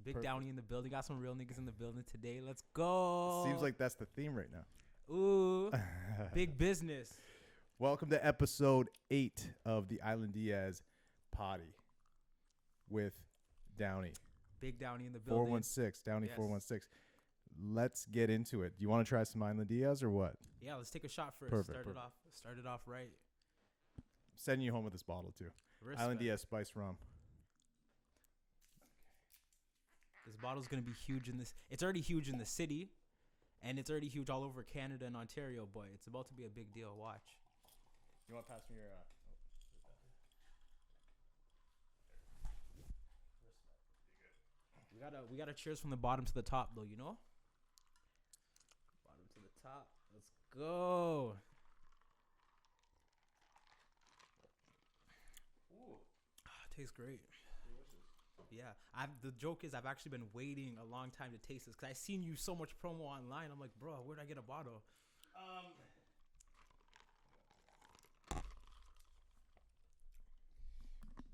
Big Downey in the building. Got some real niggas in the building today. Let's go. Seems like that's the theme right now. Ooh, big business. Welcome to episode 8 of the Island Diaz Potty with Downey. Big Downey in the building. 416, Downey Yes. 416. Let's get into it. Do you want to try some Island Diaz or what? Yeah, let's take a shot first. Perfect. Start it off right. Sending you home with this bottle too. Respect. Island Diaz Spice Rum. This bottle's gonna be huge in this. It's already huge in the city, and it's already huge all over Canada and Ontario. But it's about to be a big deal. Watch. You want to pass me your... We gotta cheers from the bottom to the top, though. You know. Bottom to the top. Let's go. Ooh, tastes great. Yeah, the joke is I've actually been waiting a long time to taste this because I seen you so much promo online. I'm like, bro, where'd I get a bottle?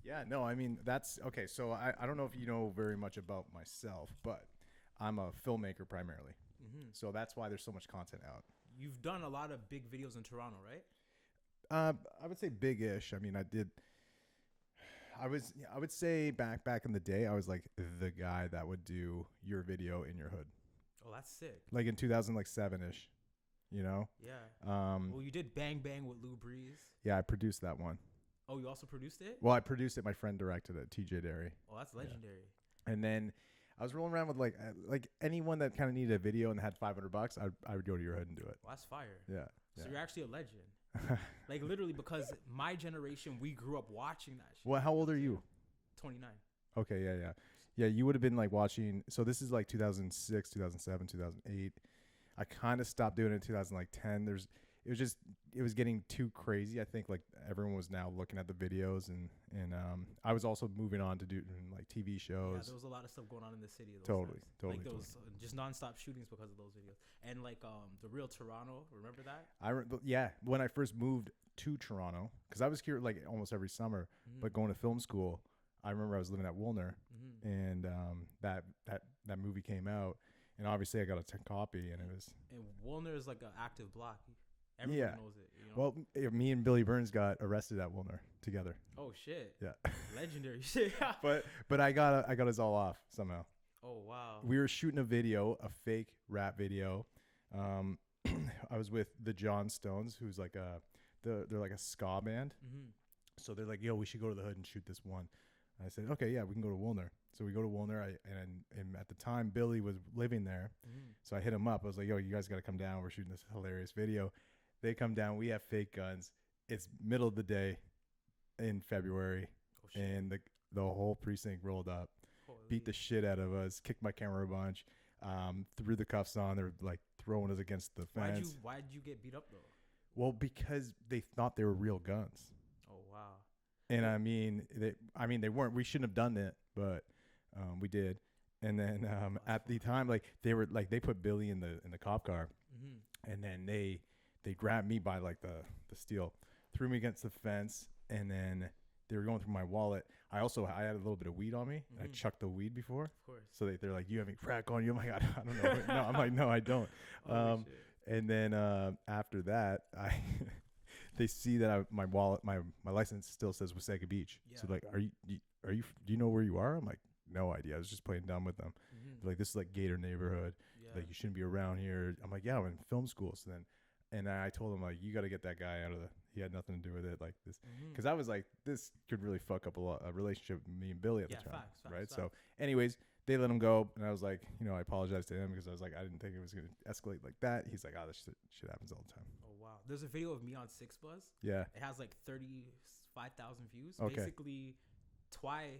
Yeah, no, I mean, that's... Okay, so I don't know if you know very much about myself, but I'm a filmmaker primarily. Mm-hmm. So that's why there's so much content out. You've done a lot of big videos in Toronto, right? I would say big-ish. I mean, I would say back in the day, I was like the guy that would do your video in your hood. Oh, that's sick. Like in 2007-ish, you know? Yeah. Well, you did Bang Bang with Lou Breeze. Yeah, I produced that one. Oh, you also produced it? Well, I produced it. My friend directed it, TJ Derry. Oh, that's legendary. Yeah. And then I was rolling around with like anyone that kind of needed a video and had $500, I would go to your hood and do it. Well, that's fire. Yeah. So you're actually a legend. Like literally, because my generation, we grew up watching that shit. Well, how old are you? 29. Okay, yeah. You would have been like watching. So this is like 2006, 2007, 2008. I kind of stopped doing it in 2010. It was getting too crazy. I think like everyone was now looking at the videos and I was also moving on to do like TV shows. Yeah, there was a lot of stuff going on in the city. Totally. Like there was just nonstop shootings because of those videos. And like the real Toronto, remember that? Yeah, when I first moved to Toronto, because I was here like almost every summer, but going to film school, I remember I was living at Woolner, and that movie came out, and obviously I got a copy, and it was. And Woolner is like an active block. Everyone knows it. You know? Well, me and Billy Burns got arrested at Woolner together. Oh shit! Yeah, legendary shit. but I got us all off somehow. Oh wow! We were shooting a fake rap video. I was with the John Stones, who's like they're like a ska band. Mm-hmm. So they're like, yo, we should go to the hood and shoot this one. And I said, okay, yeah, we can go to Woolner. So we go to Woolner, and at the time, Billy was living there. Mm-hmm. So I hit him up. I was like, yo, you guys got to come down. We're shooting this hilarious video. They come down. We have fake guns. It's middle of the day in February, and the whole precinct rolled up, beat the shit out of us, kicked my camera a bunch, threw the cuffs on. They were like throwing us against the fence. Why'd you get beat up though? Well, because they thought they were real guns. Oh wow! And I mean they weren't. We shouldn't have done it, but we did. And then at the time, like they put Billy in the cop car, and then they grabbed me by like the steel, threw me against the fence, and then they were going through my wallet. I had a little bit of weed on me. And I chucked the weed before. Of course. So they're like, you have any crack on you? I'm like, I don't know. No, I'm like, no, I don't. And then after that, they see that my wallet, my license still says Wasaga Beach. Yeah. So like, do you know where you are? I'm like, no idea. I was just playing dumb with them. Mm-hmm. They're like, this is like Gator neighborhood. Yeah. Like you shouldn't be around here. I'm like, yeah, I'm in film school. So then, and I told him like, you got to get that guy out of he had nothing to do with it like this. Cause I was like, this could really fuck up a relationship with me and Billy at the time. Facts, right. Facts. So anyways, they let him go. And I was like, I apologized to him because I was like, I didn't think it was going to escalate like that. He's like, this shit happens all the time. Oh, wow. There's a video of me on 6Buzz. Yeah. It has like 35,000 views. Okay. Basically,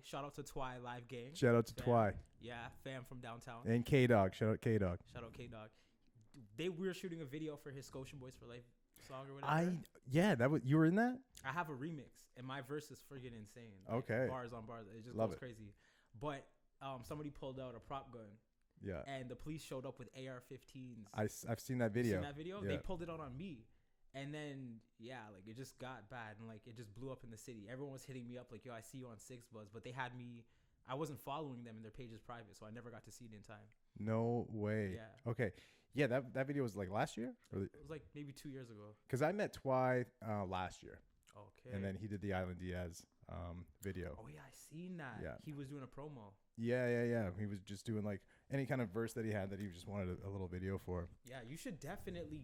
shout out to Twy Live Gang. Shout out to Twy. Yeah, fam from downtown. And K-Dog. Shout out K-Dog. Shout out K-Dog. We were shooting a video for his Scotian Boys for Life song or whatever. You were in that? I have a remix, and my verse is friggin' insane. Like, okay. Bars on bars. It just goes crazy. But somebody pulled out a prop gun. Yeah. And the police showed up with AR-15s. I've seen that video. Yeah. They pulled it out on me. And then, like, it just got bad. And, like, it just blew up in the city. Everyone was hitting me up like, yo, I see you on 6Buzz. But they had me I wasn't following them and their page is private, so I never got to see it in time. No way. Yeah. Okay. Yeah, that video was like last year? It was like maybe 2 years ago. Because I met Twy last year. Okay. And then he did the Island Diaz video. Oh, yeah, I seen that. Yeah. He was doing a promo. Yeah. He was just doing like any kind of verse that he had that he just wanted a little video for. Yeah, you should definitely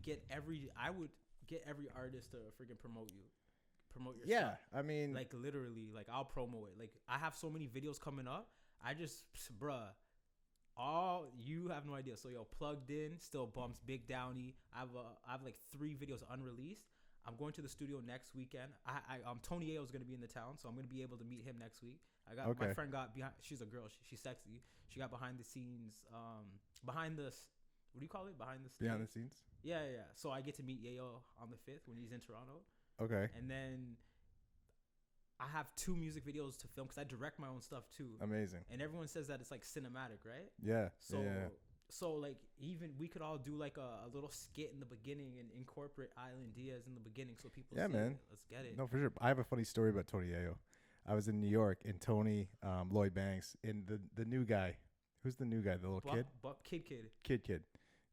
I would get every artist to freaking promote you. Promote your stuff. I mean, like literally, like I'll promo it. Like I have so many videos coming up. I just, bruh, you have no idea. So yo, Plugged In still bumps, Big Downey. I have like 3 videos unreleased. I'm going to the studio next weekend. Tony Yayo is gonna be in the town, so I'm gonna be able to meet him next week. My friend got behind. She's a girl. She's sexy. She got behind the scenes. Behind the, what do you call it? Behind the scenes. Behind the scenes. Yeah. So I get to meet Yayo on the 5th when he's in Toronto. Okay. And then I have 2 music videos to film because I direct my own stuff too. Amazing. And everyone says that it's like cinematic, right? Yeah. So like even we could all do like a little skit in the beginning and incorporate Island Diaz in the beginning so people see man. it. Let's get it. No, for sure. I have a funny story about Tony Yayo. I was in New York and Tony, Lloyd Banks, and the new guy. Who's the new guy? The little kid? Kid.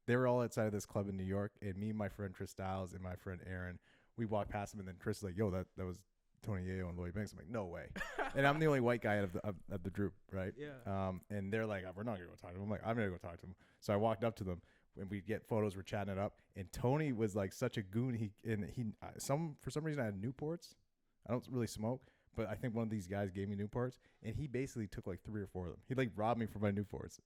They were all outside of this club in New York, and me, my friend Tris Styles, and my friend Aaron, we walked past him, and then Tris was like, yo, that was Tony Yayo and Lloyd Banks. I'm like, no way. And I'm the only white guy of the group, right? Yeah. And they're like, we're not going to go talk to him. I'm like, I'm going to go talk to him. So I walked up to them, and we get photos, we're chatting it up, and Tony was like such a goon. For some reason I had Newports. I don't really smoke, but I think one of these guys gave me Newports, and he basically took like 3 or 4 of them. He like robbed me for my Newports.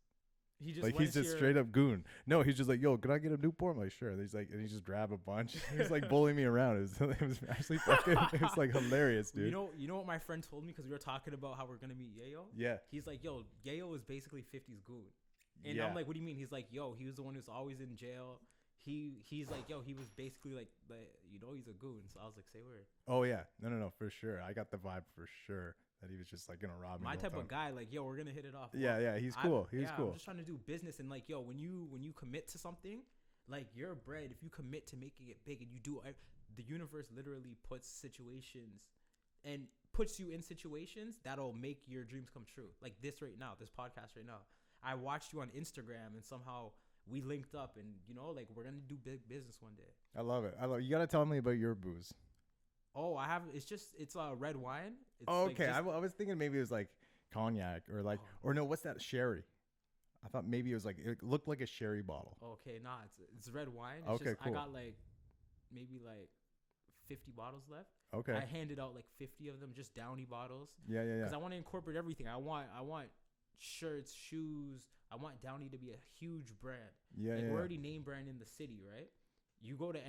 He's just straight up goon. No, he's just like, yo, can I get a Newport? I'm like, sure. And he just grabbed a bunch. He was like bullying me around. It was actually fucking, it was like hilarious, dude. You know what my friend told me because we were talking about how we're gonna meet Yayo. Yeah. He's like, yo, Yayo is basically 50's goon. And I'm like, what do you mean? He's like, yo, he was the one who's always in jail. He's like, yo, he was basically like he's a goon. So I was like, say word. Oh yeah, no, for sure. I got the vibe for sure that he was just like gonna rob me. My type of guy, like, yo, we're gonna hit it off. Yeah, he's cool. He's cool. I'm just trying to do business, and like, yo, when you commit to something, like your bread, if you commit to making it big and you do, the universe literally puts you in situations that'll make your dreams come true. Like this right now, this podcast right now. I watched you on Instagram, and somehow we linked up, and like we're gonna do big business one day. I love it. You gotta tell me about your booze. Oh, I have. It's red wine. It's okay, I was thinking maybe it was like cognac or like or no, what's that, sherry? I thought maybe it looked like a sherry bottle. Okay, nah, it's red wine. Okay, cool. I got maybe 50 bottles left. Okay. I handed out 50 of them, just Downey bottles. Yeah. Because I want to incorporate everything. I want shirts, shoes. I want Downey to be a huge brand. Yeah, We're already name brand in the city, right? You go to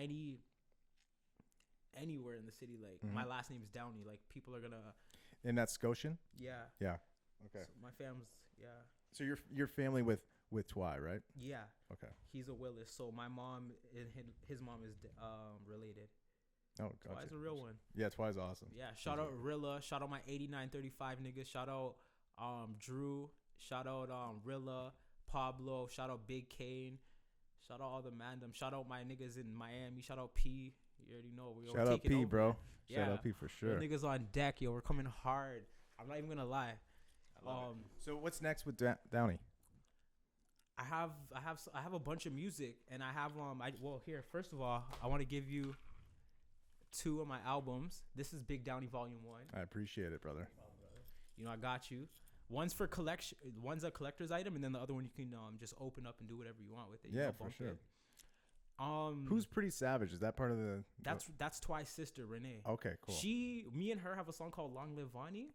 anywhere in the city, my last name is Downey. Like people are gonna. And that's Scotian. Yeah. Yeah. Okay. So my family's So your family with Twy, right? Yeah. Okay. He's a Willis. So my mom and his mom is related. Oh, gotcha. Twy's a real one. Yeah, Twy's awesome. Yeah. Shout out Rilla. Shout out my 8935 niggas. Shout out Drew. Shout out Rilla, Pablo. Shout out Big Kane. Shout out all the mandem. Shout out my niggas in Miami. Shout out P. You already know. Shout out P, bro. Yeah. Shout out P for sure. Niggas on deck, yo. We're coming hard. I'm not even gonna lie. So what's next with Downey? I have a bunch of music, and I have here. First of all, I want to give you 2 of my albums. This is Big Downey Volume 1. I appreciate it, brother. I got you. One's for collection. One's a collector's item, and then the other one you can just open up and do whatever you want with it. Yeah, for sure. It. Who's Pretty Savage? Is that part of the? That's Twy's sister, Renee. Okay, cool. Me and her have a song called "Long Live Vonnie."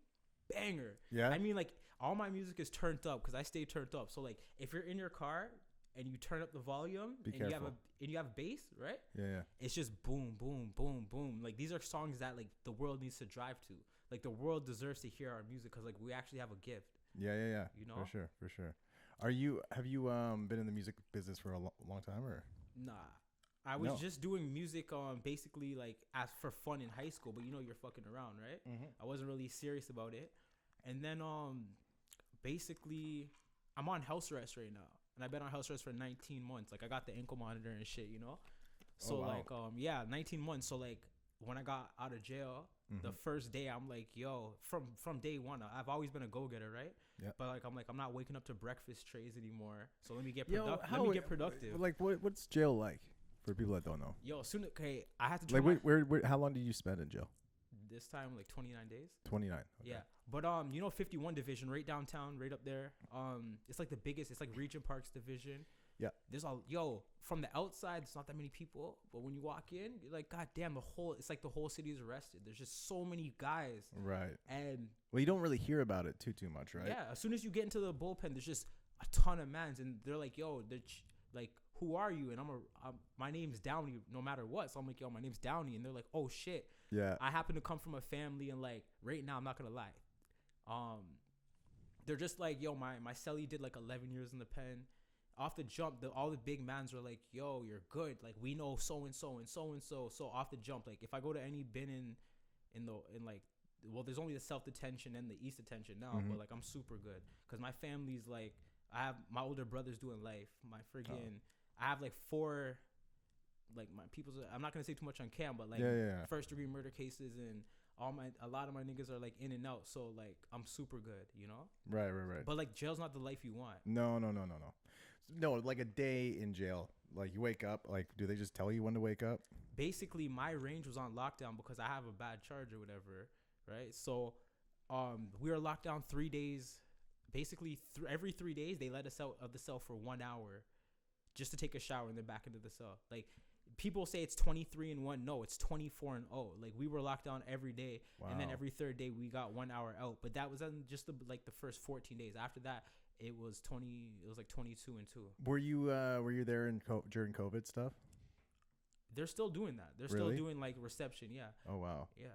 Banger. Yeah. I mean, all my music is turned up because I stay turned up. So if you're in your car and you turn up the volume you have bass, right? Yeah. It's just boom, boom, boom, boom. These are songs that the world needs to drive to. The world deserves to hear our music because we actually have a gift. Yeah. For sure. Have you been in the music business for a long time or? Nah. I was just doing music basically as for fun in high school, but you're fucking around, right? Mm-hmm. I wasn't really serious about it. And then basically I'm on house arrest right now. And I've been on house arrest for 19 months. I got the ankle monitor and shit, So 19 months. So when I got out of jail, The first day, I'm like, yo, from day one, I've always been a go-getter, right? Yeah. But like, I'm not waking up to breakfast trays anymore. So let me get productive. Like, what's jail like for people that don't know? Yo, soon, okay, I had to Like, turn where, how long did you spend in jail? this time like 29 days. 29. Okay. Yeah. But 51 division right downtown, right up there. It's like the biggest. It's like Regent Park's division. Yeah. There's from the outside, there's not that many people, but when you walk in, you're like, God damn, it's like the whole city is arrested. There's just so many guys. Right. And well, you don't really hear about it too much, right? Yeah. As soon as you get into the bullpen, there's just a ton of mans, and they're like, yo, like, who are you? And my name's Downey, no matter what. So I'm like, yo, my name's Downey, and they're like, oh shit. Yeah. I happen to come from a family, and like right now, I'm not gonna lie. They're just like, yo, my cellie did like 11 years in the pen. Off the jump, all the big mans were like, yo, you're good. Like, we know so and so and so and so. So off the jump, like, if I go to any bin in like, well, there's only the self detention and the east detention now, but like, I'm super good because my family's like, I have my older brother's doing life. My friggin', I have like 4, like my people's. I'm not gonna say too much on cam, but like first degree murder cases and a lot of my niggas are like in and out. So like, I'm super good, you know. Right. But like, jail's not the life you want. No. No, like a day in jail. Like you wake up. Like, do they just tell you when to wake up? Basically, my range was on lockdown because I have a bad charge or whatever, right? So, we were locked down 3 days. Basically, every 3 days they let us out of the cell for 1 hour, just to take a shower and then back into the cell. Like, people say it's 23-1. No, it's 24-0. Like, we were locked down every day, and then every third day we got 1 hour out. But that was on just the first 14 days. After that, it was 20. It was like 22-2. Were you there during COVID stuff? They're still doing that. They're really? still doing like reception. Yeah. Oh wow. Yeah.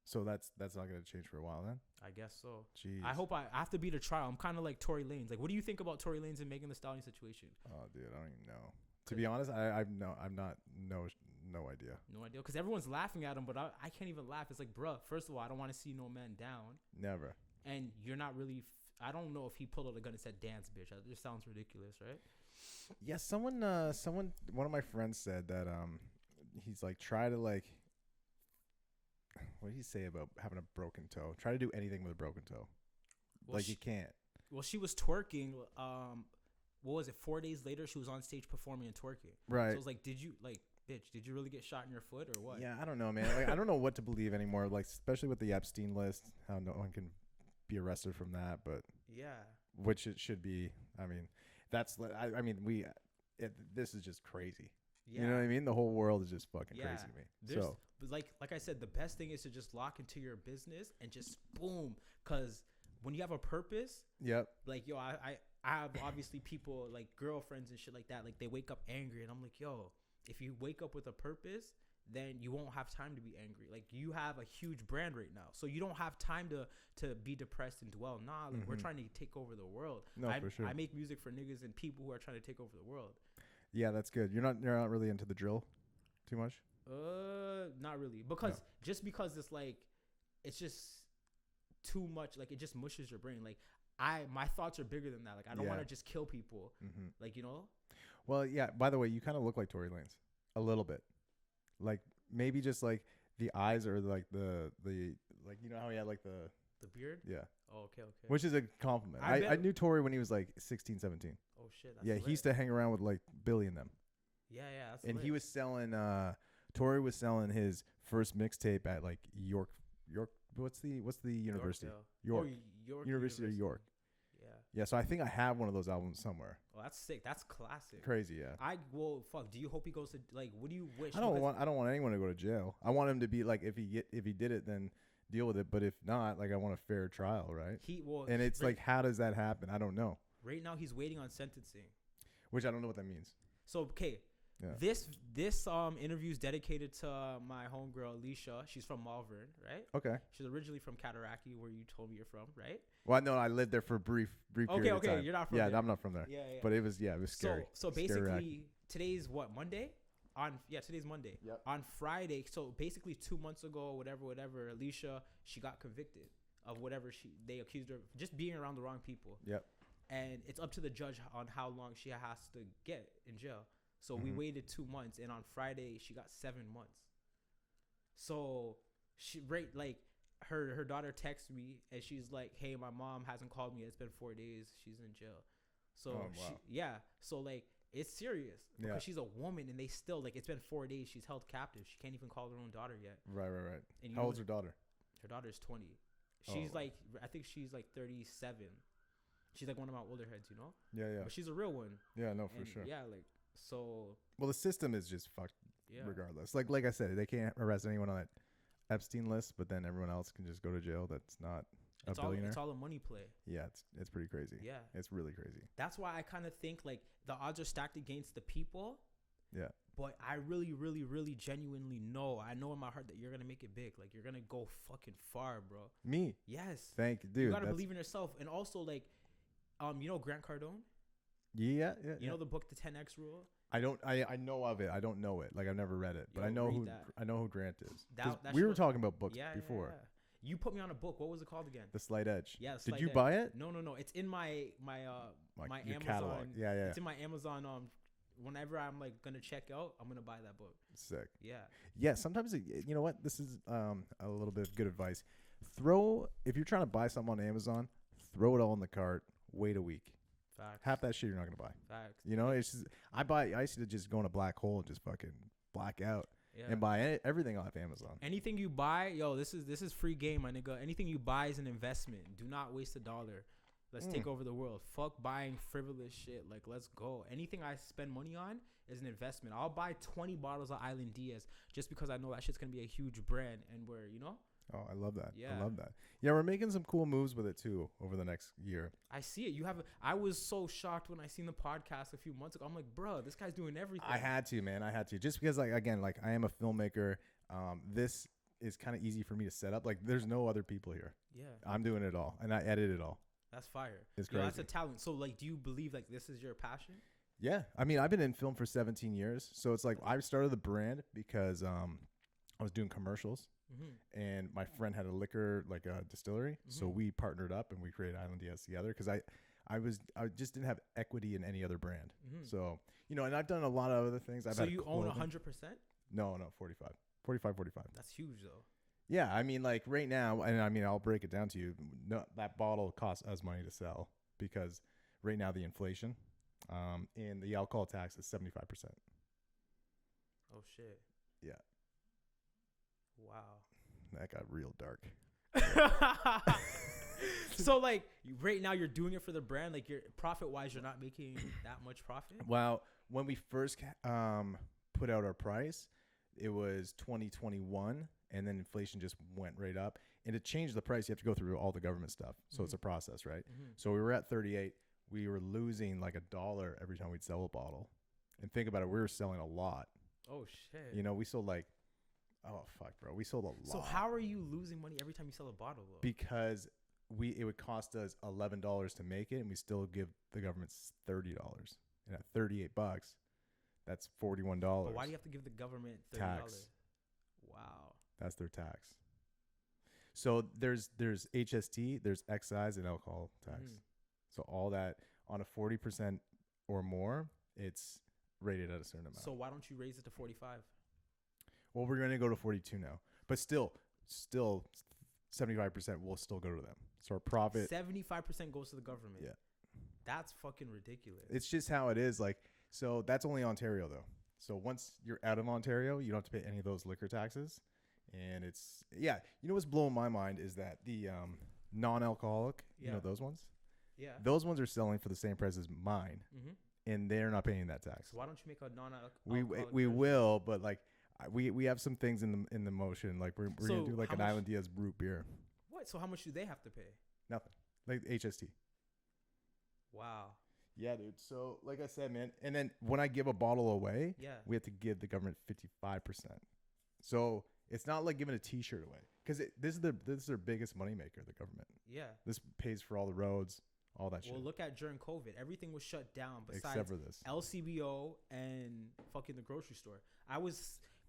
So that's not gonna change for a while then. I guess so. Jeez. I hope I have to beat a trial. I'm kind of like Tory Lanez. Like, what do you think about Tory Lanez and Megan Thee Stallion situation? Oh, dude, I don't even know. To be honest, I'm not no idea. No idea, because everyone's laughing at him, but I can't even laugh. It's like, bruh, first of all, I don't want to see no man down. Never. And you're not really. I don't know if he pulled out a gun and said, "Dance, bitch." That just sounds ridiculous, right? Yeah, one of my friends said that he's like, try to like, what did he say about having a broken toe? Try to do anything with a broken toe. Well, like, you can't. Well, she was twerking. What was it? 4 days later, she was on stage performing and twerking. Right. So I was like, bitch, did you really get shot in your foot or what? Yeah, I don't know, man. Like, I don't know what to believe anymore. Like, especially with the Epstein list, how no one can be arrested from that, but yeah, which it should be. I mean, this is just crazy. Yeah. You know what I mean? The whole world is just fucking crazy to me. So, like I said, the best thing is to just lock into your business and just boom. Because when you have a purpose, yep. Like, yo, I have obviously people like girlfriends and shit like that. Like, they wake up angry, and I'm like, yo, if you wake up with a purpose, then you won't have time to be angry. Like, you have a huge brand right now, so you don't have time to be depressed and dwell. Nah, like, we're trying to take over the world. No, for sure. I make music for niggas and people who are trying to take over the world. Yeah, that's good. You're not really into the drill too much? Not really. Because because it's like, it's just too much. Like, it just mushes your brain. Like, my thoughts are bigger than that. Like, I don't want to just kill people. Like, you know? Well, yeah, by the way, you kind of look like Tory Lanez a little bit. Like, maybe just like the eyes, or like the like, you know how he had like the beard? Yeah. Oh, okay. Which is a compliment. I knew Tory when he was like 16, 17. Oh shit. That's yeah, lit. He used to hang around with like Billy and them. Yeah, that's and lit. he was selling Tory was selling his first mixtape at like York. What's the university? York. University of York. Yeah, so I think I have one of those albums somewhere. Oh, that's sick. That's classic. Crazy, yeah. Fuck. Do you hope he goes to, like, what do you wish? I don't want anyone to go to jail. I want him to be like, if he did it, then deal with it. But if not, like, I want a fair trial, right? And it's like, how does that happen? I don't know. Right now, he's waiting on sentencing. Which I don't know what that means. So, okay. Yeah. This interview is dedicated to my homegirl Alicia. She's from Malvern, right? Okay. She's originally from Cataraqui, where you told me you're from, right? Well, no, I lived there for a brief period of time. Okay, you're not from there. Yeah, I'm not from there. Yeah. But it was scary. So basically, today's what, Monday? Today's Monday. Yep. On Friday, so basically 2 months ago, whatever, Alicia, she got convicted of whatever they accused her of, just being around the wrong people. Yep. And it's up to the judge on how long she has to get in jail. So we waited 2 months, and on Friday she got 7 months. So she like her daughter texts me and she's like, hey, my mom hasn't called me. It's been 4 days. She's in jail. So so like it's serious because she's a woman and they still like, it's been 4 days. She's held captive. She can't even call her own daughter yet. Right. And how old's her daughter? Her daughter is 20. She's like, I think she's like 37. She's like one of my older heads, you know? Yeah. But she's a real one. Yeah, no, for sure. Yeah, like, so. Well, the system is just fucked regardless. Like I said, they can't arrest anyone on that Epstein list, but then everyone else can just go to jail that's not a billionaire. It's all a money play. Yeah, it's pretty crazy. Yeah. It's really crazy. That's why I kind of think, like, the odds are stacked against the people. Yeah. But I really, really, really genuinely know. I know in my heart that you're going to make it big. Like, you're going to go fucking far, bro. Me? Yes. Thank you, dude. You got to believe in yourself. And also, like, you know Grant Cardone? Yeah. You know the book, The 10X Rule? I know of it. I don't know it. Like, I've never read it. But I know who Grant is. We were talking about books before. Yeah. You put me on a book. What was it called again? The Slight Edge. Yeah. Did you buy it? No. It's in my Amazon catalog. Yeah. It's in my Amazon. Whenever I'm like gonna check out, I'm gonna buy that book. Sick. Yeah. Sometimes you know what? This is a little bit of good advice. If you're trying to buy something on Amazon, throw it all in the cart. Wait a week. Facts. Half that shit you're not gonna buy. Facts. You know, it's just, I used to just go in a black hole and just fucking black out. Yeah. And buy everything off Amazon. Anything you buy, this is free game, my nigga. Anything you buy is an investment. Do not waste $1. Let's take over the world. Fuck buying frivolous shit. Like, let's go. Anything I spend money on is an investment. I'll buy 20 bottles of Island Diaz just because I know that shit's gonna be a huge brand, and Oh, I love that. Yeah. I love that. Yeah, we're making some cool moves with it too over the next year. I see it. I was so shocked when I seen the podcast a few months ago. I'm like, bro, this guy's doing everything. I had to, man. Just because, like, again, like, I am a filmmaker. This is kind of easy for me to set up. Like, there's no other people here. Yeah. I'm doing it all, and I edit it all. That's fire. It's crazy. That's a talent. So, like, do you believe, like, this is your passion? Yeah. I mean, I've been in film for 17 years. So it's like I started the brand because I was doing commercials. Mm-hmm. And my friend had a liquor, like a distillery. Mm-hmm. So we partnered up and we created Island Diaz together because I just didn't have equity in any other brand. Mm-hmm. So, and I've done a lot of other things. So you own 100%? No, 45. That's huge though. Yeah. I mean, like right now, and I mean, I'll break it down to you. No, that bottle costs us money to sell because right now the inflation and the alcohol tax is 75%. Oh shit. Yeah. Wow. That got real dark. So like right now you're doing it for the brand, like your profit wise you're not making that much profit? Well, when we first put out our price, it was 2021 and then inflation just went right up. And to change the price, you have to go through all the government stuff. So it's a process, right? Mm-hmm. So we were at 38. We were losing like $1 every time we'd sell a bottle. And think about it, we were selling a lot. Oh shit. We sold like, oh fuck, bro. We sold a lot. So how are you losing money every time you sell a bottle though? Because it would cost us $11 to make it, and we still give the government $30. And at $38, that's $41. But why do you have to give the government $30? Tax. Wow. That's their tax. So there's HST, there's excise and alcohol tax. Mm. So all that on a 40% or more, it's rated at a certain amount. So why don't you raise it to 45? Well, we're going to go to 42 now, but still 75% will still go to them. So our profit 75% goes to the government. Yeah. That's fucking ridiculous. It's just how it is. Like, so that's only Ontario though. So once you're out of Ontario, you don't have to pay any of those liquor taxes. And it's, what's blowing my mind is that the non-alcoholic, those ones. Yeah. Those ones are selling for the same price as mine. Mm-hmm. And they're not paying that tax. So why don't you make a non-alcoholic? We will, but like we have some things in the motion. Like we're gonna do like an Island Diaz root beer. What? So how much do they have to pay? Nothing. Like HST. Wow. Yeah, dude. So like I said, man, and then when I give a bottle away, we have to give the government 55%. So it's not like giving a T-shirt away because this is their biggest moneymaker, the government. Yeah. This pays for all the roads, all that shit. Well, look at during COVID, everything was shut down besides except for this LCBO and fucking the grocery store.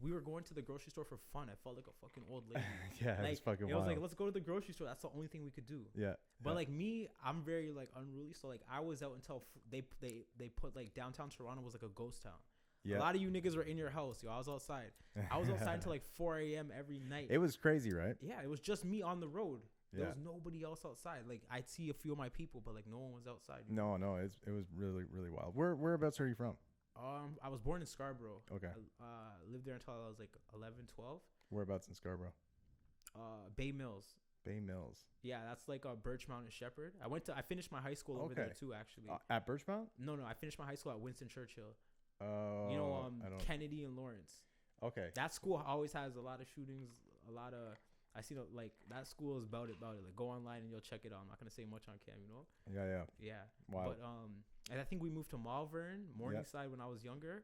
We were going to the grocery store for fun. I felt like a fucking old lady. Yeah, like, it's fucking wild. I was like, let's go to the grocery store. That's the only thing we could do. Yeah. But like me, I'm very like unruly. So like I was out until they put like downtown Toronto was like a ghost town. A lot of you niggas were in your house, yo. I was outside. I was outside until like 4 a.m. every night. It was crazy, right? Yeah, it was just me on the road. There Yeah. was nobody else outside. Like, I'd see a few of my people, but like no one was outside. No, it was really, really wild. Whereabouts are you from? I was born in Scarborough. Okay. I lived there until I was like 11, 12. Whereabouts in Scarborough? Bay Mills. Bay Mills. Yeah, that's like Birchmount and Shepherd. I finished my high school over there too, actually. At Birchmount? No, I finished my high school at Winston Churchill. Oh. You know, Kennedy and Lawrence. Okay. That school always has a lot of shootings, I see like that school is about it. Like, go online and you'll check it out. I'm not gonna say much on cam, you know. Yeah. Wow. But and I think we moved to Malvern, Morningside when I was younger,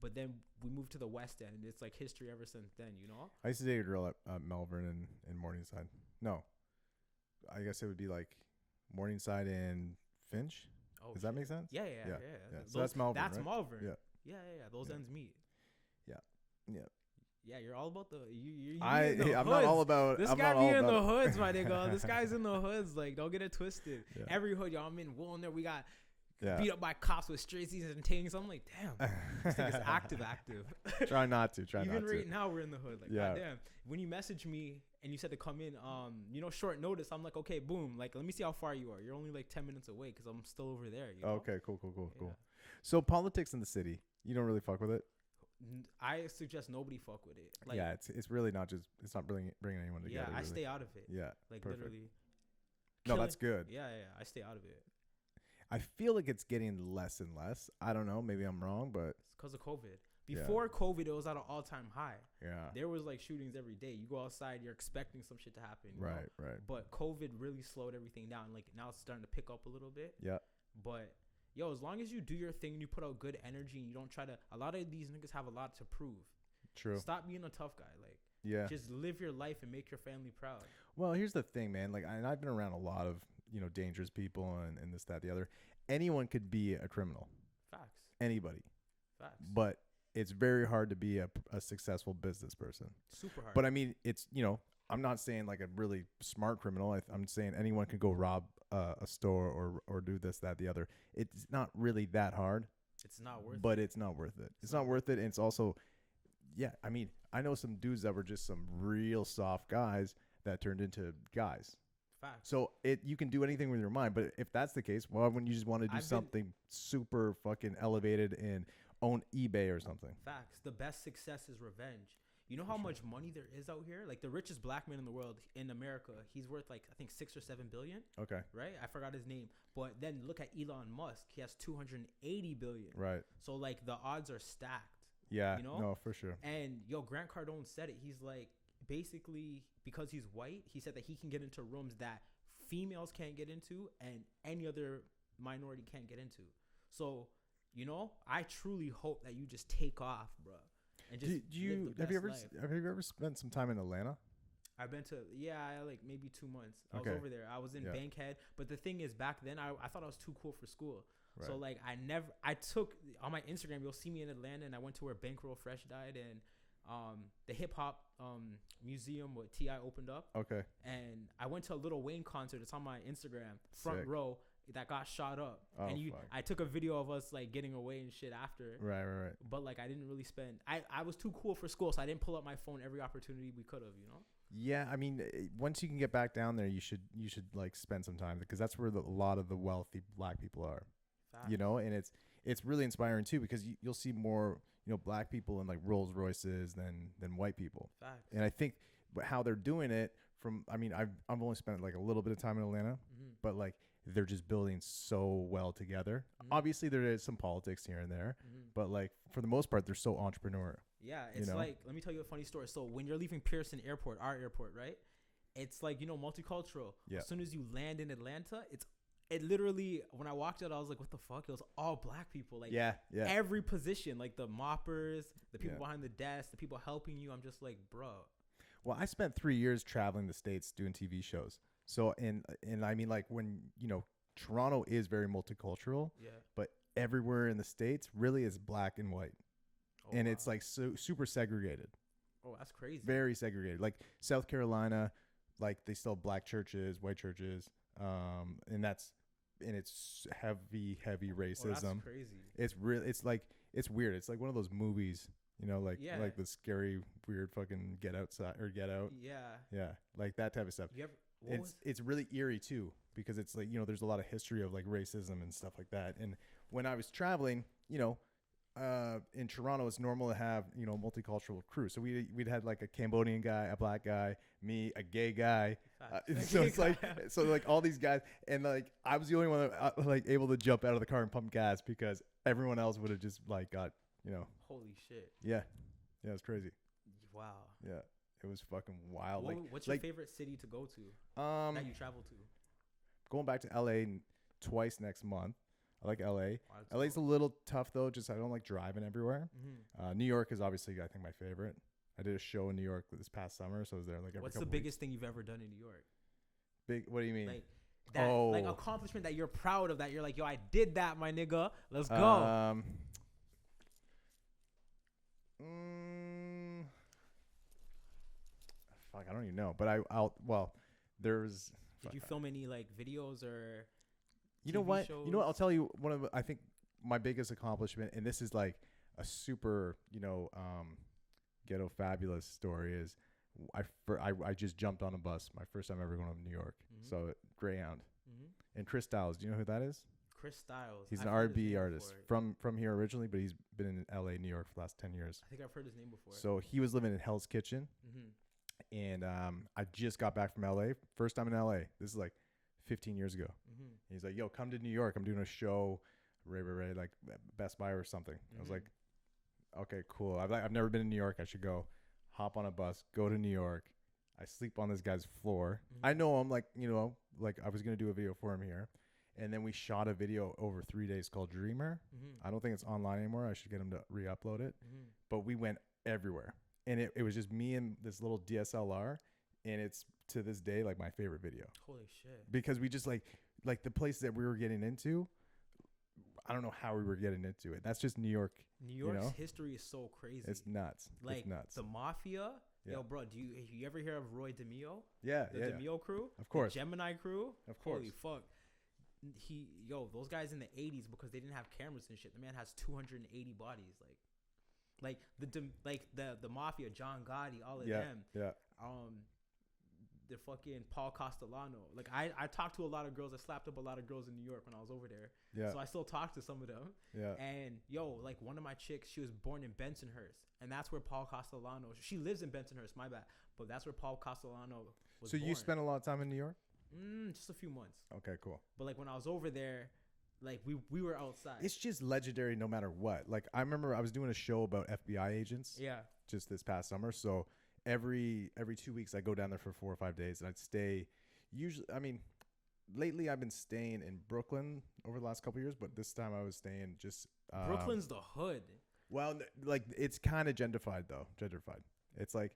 but then we moved to the West End. It's like history ever since then, you know. I used to date a girl at Melbourne and Morningside. No, I guess it would be like Morningside and Finch. Oh, does that make sense? Yeah. So that's Malvern. That's right? Malvern. Yeah. Those ends meet. Yeah. Yeah, you're all about the I'm not all about this I'm guy not be all in about the it. hoods, my nigga. This guy's in the hoods. Like, don't get it twisted. Yeah. Every hood, y'all, I'm in Woolner. We got Yeah. beat up by cops with straight seasons and things. I'm like, damn, this thing is active. Try not to. Even right now, we're in the hood. Like, Yeah. goddamn. When you message me and you said to come in, short notice, I'm like, okay, boom. Like, let me see how far you are. You're only like 10 minutes away because I'm still over there. You know? Okay, cool. Yeah. So politics in the city, you don't really fuck with it? I suggest nobody fuck with it. Like, yeah, it's really not it's not bringing anyone together. Yeah, I really. stay out of it. Yeah, like perfect. literally. No, that's good. Yeah, I stay out of it. I feel like it's getting less and less. I don't know. Maybe I'm wrong, but it's because of COVID. Before COVID, it was at an all-time high. Yeah. There was like shootings every day. You go outside, you're expecting some shit to happen. You know? Right. But COVID really slowed everything down. Like, now it's starting to pick up a little bit. Yeah. But yo, as long as you do your thing and you put out good energy and you don't try to, a lot of these niggas have a lot to prove. True. Stop being a tough guy. Like, yeah. Just live your life and make your family proud. Well, here's the thing, man. Like, I've been around a lot of, dangerous people and this, that, the other. Anyone could be a criminal. Facts. Anybody. Facts. But it's very hard to be a successful business person. Super hard. But I mean, it's, I'm not saying like a really smart criminal. I'm saying anyone could go rob a store or do this, that, the other. It's not really that hard. It's not worth it. But it's not worth it. It's not worth it. And it's also, yeah, I mean, I know some dudes that were just some real soft guys that turned into guys. Facts. So you can do anything with your mind. But if that's the case, why wouldn't you just want to do something super fucking elevated and own eBay or something? Facts. The best success is revenge. You know how much money there is out here? Like, the richest black man in the world in America, he's worth like, I think 6 or 7 billion. Okay. Right? I forgot his name. But then look at Elon Musk. He has 280 billion. Right. So like, the odds are stacked. Yeah. You know? No, for sure. And Grant Cardone said it. He's like, basically, because he's white, he said that he can get into rooms that females can't get into and any other minority can't get into. So, I truly hope that you just take off, bro. And just have you ever spent some time in Atlanta? I've been to like maybe 2 months. I was over there. I was in Bankhead, but the thing is, back then I thought I was too cool for school. Right. So like I took on my Instagram, you'll see me in Atlanta, and I went to where Bankroll Fresh died, and the hip hop museum with T.I. opened up. Okay. And I went to a Lil Wayne concert. It's on my Instagram, front row. That got shot up, and I took a video of us like getting away and shit after. Right. But like, I didn't really spend. I was too cool for school, so I didn't pull up my phone every opportunity we could have. Yeah, I mean, once you can get back down there, you should like spend some time, because that's where a lot of the wealthy black people are. Facts. And it's really inspiring too, because you'll see more black people in like Rolls Royces than white people. Facts. And I think how they're doing it I've only spent like a little bit of time in Atlanta, but like, they're just building so well together. Obviously, there is some politics here and there, but like, for the most part, they're so entrepreneurial. Yeah, it's like, let me tell you a funny story. So when you're leaving Pearson Airport, our airport, right? It's like, multicultural. Yeah. As soon as you land in Atlanta, it literally, when I walked out, I was like, what the fuck? It was all black people. Like, every position, like the moppers, the people behind the desk, the people helping you. I'm just like, bro. Well, I spent 3 years traveling the States doing TV shows. So, and I mean, like, when, Toronto is very multicultural, but everywhere in the States really is black and white. Oh, and it's like super segregated. Oh, that's crazy. Very segregated. Like South Carolina, like they still have black churches, white churches. And that's it's heavy Oh, that's racism. crazy. It's real. It's like it's weird. It's like one of those movies, like Yeah. like the scary weird fucking Get Outside or Get Out. Yeah. Yeah, like that type of stuff. You ever? What was? It's really eerie too because it's like there's a lot of history of like racism and stuff like that. And when I was traveling, in Toronto, it's normal to have multicultural crew. So we'd had like a Cambodian guy, a black guy, me, a gay guy. So it's like all these guys, and like I was the only one that, like able to jump out of the car and pump gas because everyone else would have just like got Holy shit. yeah, it's crazy. Wow. Yeah, it was fucking wild. What's your favorite city to go to that you travel to? Going back to LA twice next month. I like LA. Wow, LA's a little tough though. Just I don't like driving everywhere. Mm-hmm. New York is obviously I think my favorite. I did a show in New York this past summer, so I was there like every What's the couple biggest thing you've ever done in New York? Big? What do you mean? Like that, like accomplishment that you're proud of. That you're like, yo, I did that, my nigga. Let's go. Fuck, I don't even know. But there's. Did you film any like videos or? You know TV what? shows? You know what? I'll tell you I think my biggest accomplishment, and this is like a super, ghetto fabulous story is I just jumped on a bus my first time ever going to New York. Mm-hmm. So Greyhound. Mm-hmm. And Chris Styles, do you know who that is? Chris Styles. He's I've an heard his R&B name artist before. from here originally, but he's been in LA, New York for the last 10 years. I think I've heard his name before. So he was living in Hell's Kitchen. Mm-hmm. And I just got back from LA. First time in LA. This is like 15 years ago. Mm-hmm. He's like, yo, come to New York. I'm doing a show, like Best Buy or something. Mm-hmm. I was like, okay, cool. I've never been in New York. I should go. Hop on a bus, go to New York. I sleep on this guy's floor. Mm-hmm. I know him, like I was going to do a video for him here. And then we shot a video over 3 days called Dreamer. Mm-hmm. I don't think it's online anymore. I should get him to re-upload it. Mm-hmm. But we went everywhere. And it was just me and this little DSLR. And it's to this day like my favorite video. Holy shit. Because we just like the places that we were getting into, I don't know how we were getting into it. That's just New York. New York's history is so crazy. It's nuts. Like it's nuts. the mafia. Yeah. Yo, bro, you ever hear of Roy DeMeo? Yeah, The DeMeo crew? Of course. The Gemini crew? Of course. Holy fuck. Those guys in the 80s, because they didn't have cameras and shit, the man has 280 bodies. Like the mafia, John Gotti, all of them. Yeah. The fucking Paul Castellano. Like I talked to a lot of girls. I slapped up a lot of girls in New York when I was over there. Yeah. So I still talk to some of them. Yeah. And like one of my chicks, she was born in Bensonhurst, and that's where Paul Castellano. She lives in Bensonhurst, my bad, but that's where Paul Castellano was. So born. you spent a lot of time in New York? Just a few months. Okay, cool. But like when I was over there, like we were outside. It's just legendary no matter what. Like I remember I was doing a show about FBI agents. Yeah. Just this past summer. So every 2 weeks I go down there for 4 or 5 days, and I'd stay. Usually, I mean, lately I've been staying in Brooklyn over the last couple of years, but this time I was staying just. Brooklyn's the hood. Well, like it's kind of gentrified though. Gentrified. It's like.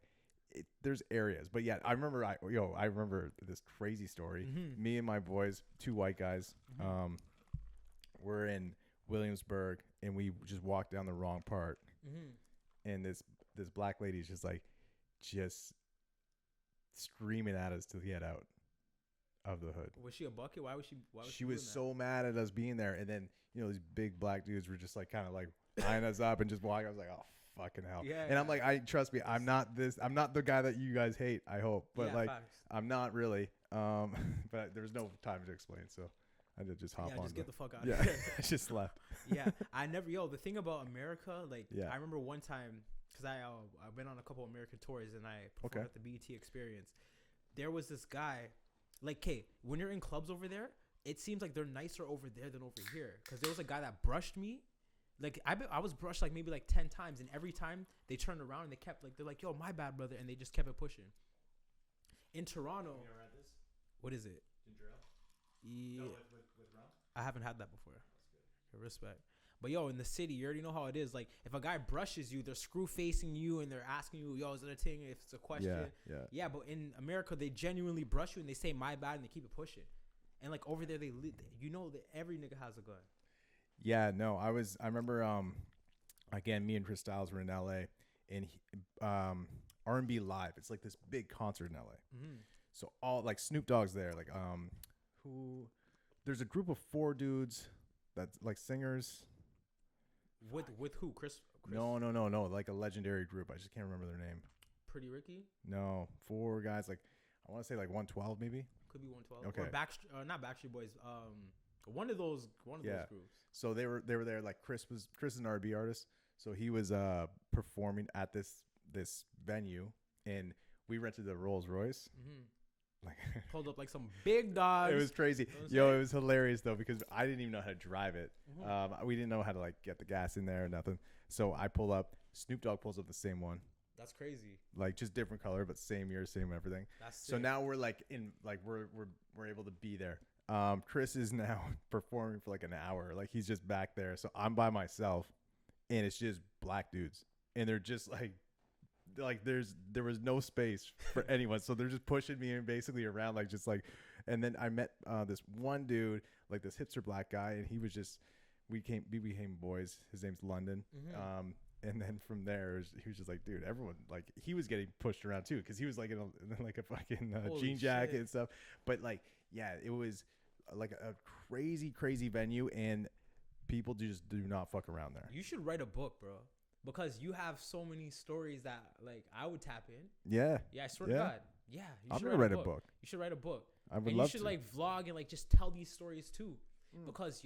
There's areas, but yeah, I remember this crazy story. Mm-hmm. Me and my boys, 2 white guys, we're in Williamsburg, and we just walked down the wrong part, and this black lady is just screaming at us to get out of the hood. Was she a bucket? Why was she? She was so mad at us being there, and then these big black dudes were just like kind of like eyeing us up and just walking. I was like, oh. Fucking hell. Yeah, and I'm like, trust me, I'm not the guy that you guys hate, I hope. But facts. I'm not really. But there was no time to explain, so I did just hop on. Just get the fuck out of here. I just left. Yeah. I never the thing about America, yeah. I remember one time, because I went on a couple American tours and I performed at the BET Experience. There was this guy, when you're in clubs over there, it seems like they're nicer over there than over here. Because there was a guy that brushed me. I was brushed maybe 10 times, and every time they turned around and they're like, yo, my bad, brother, and they just kept it pushing. In Toronto, You ever had this? What is it? Ginger ale? Yeah, No, with rum? I haven't had that before. That's good. Respect. But yo, in the city, you already know how it is. Like, if a guy brushes you, they're screw facing you and they're asking you, yo, is that a thing? If it's a question. Yeah, but in America, they genuinely brush you and they say my bad and they keep it pushing. And over there, that every nigga has a gun. Yeah, no, I remember, again, me and Chris Styles were in LA, and R&B Live. It's like this big concert in LA. Mm-hmm. So all Snoop Dogg's there, there's a group of 4 dudes that's like singers. With who? Chris? No. Like a legendary group. I just can't remember their name. Pretty Ricky? No, 4 guys. Like I want to say like 112 maybe. Could be 112. Okay. Or not Backstreet Boys. One of those groups. So they were there. Like Chris is an R&B artist. So he was performing at this venue, and we rented the Rolls Royce. Mm-hmm. Like pulled up like some big dogs. It was crazy. Yo, it was hilarious though because I didn't even know how to drive it. Mm-hmm. We didn't know how to like get the gas in there or nothing. So I pull up. Snoop Dogg pulls up the same one. That's crazy. Like just different color, but same year, same everything. That's sick. So now we're like we're able to be there. Chris is now performing for like an hour. Like he's just back there. So I'm by myself, and it's just black dudes, and they're just like there was no space for anyone, so they're just pushing me and basically around and then I met this one dude, like this hipster black guy, and he was just we became boys. His name's London. Mm-hmm. And then from there he was just like, dude, everyone, like he was getting pushed around too because he was like in a fucking jean jacket and stuff. But like, yeah, it was like a crazy venue, and people just do not fuck around there. You should write a book, bro. Because you have so many stories that like I would tap in. Yeah. Yeah, I swear to God. Yeah. I'm gonna write a book. You should write a book. I would love to. You should like vlog and like just tell these stories too. Because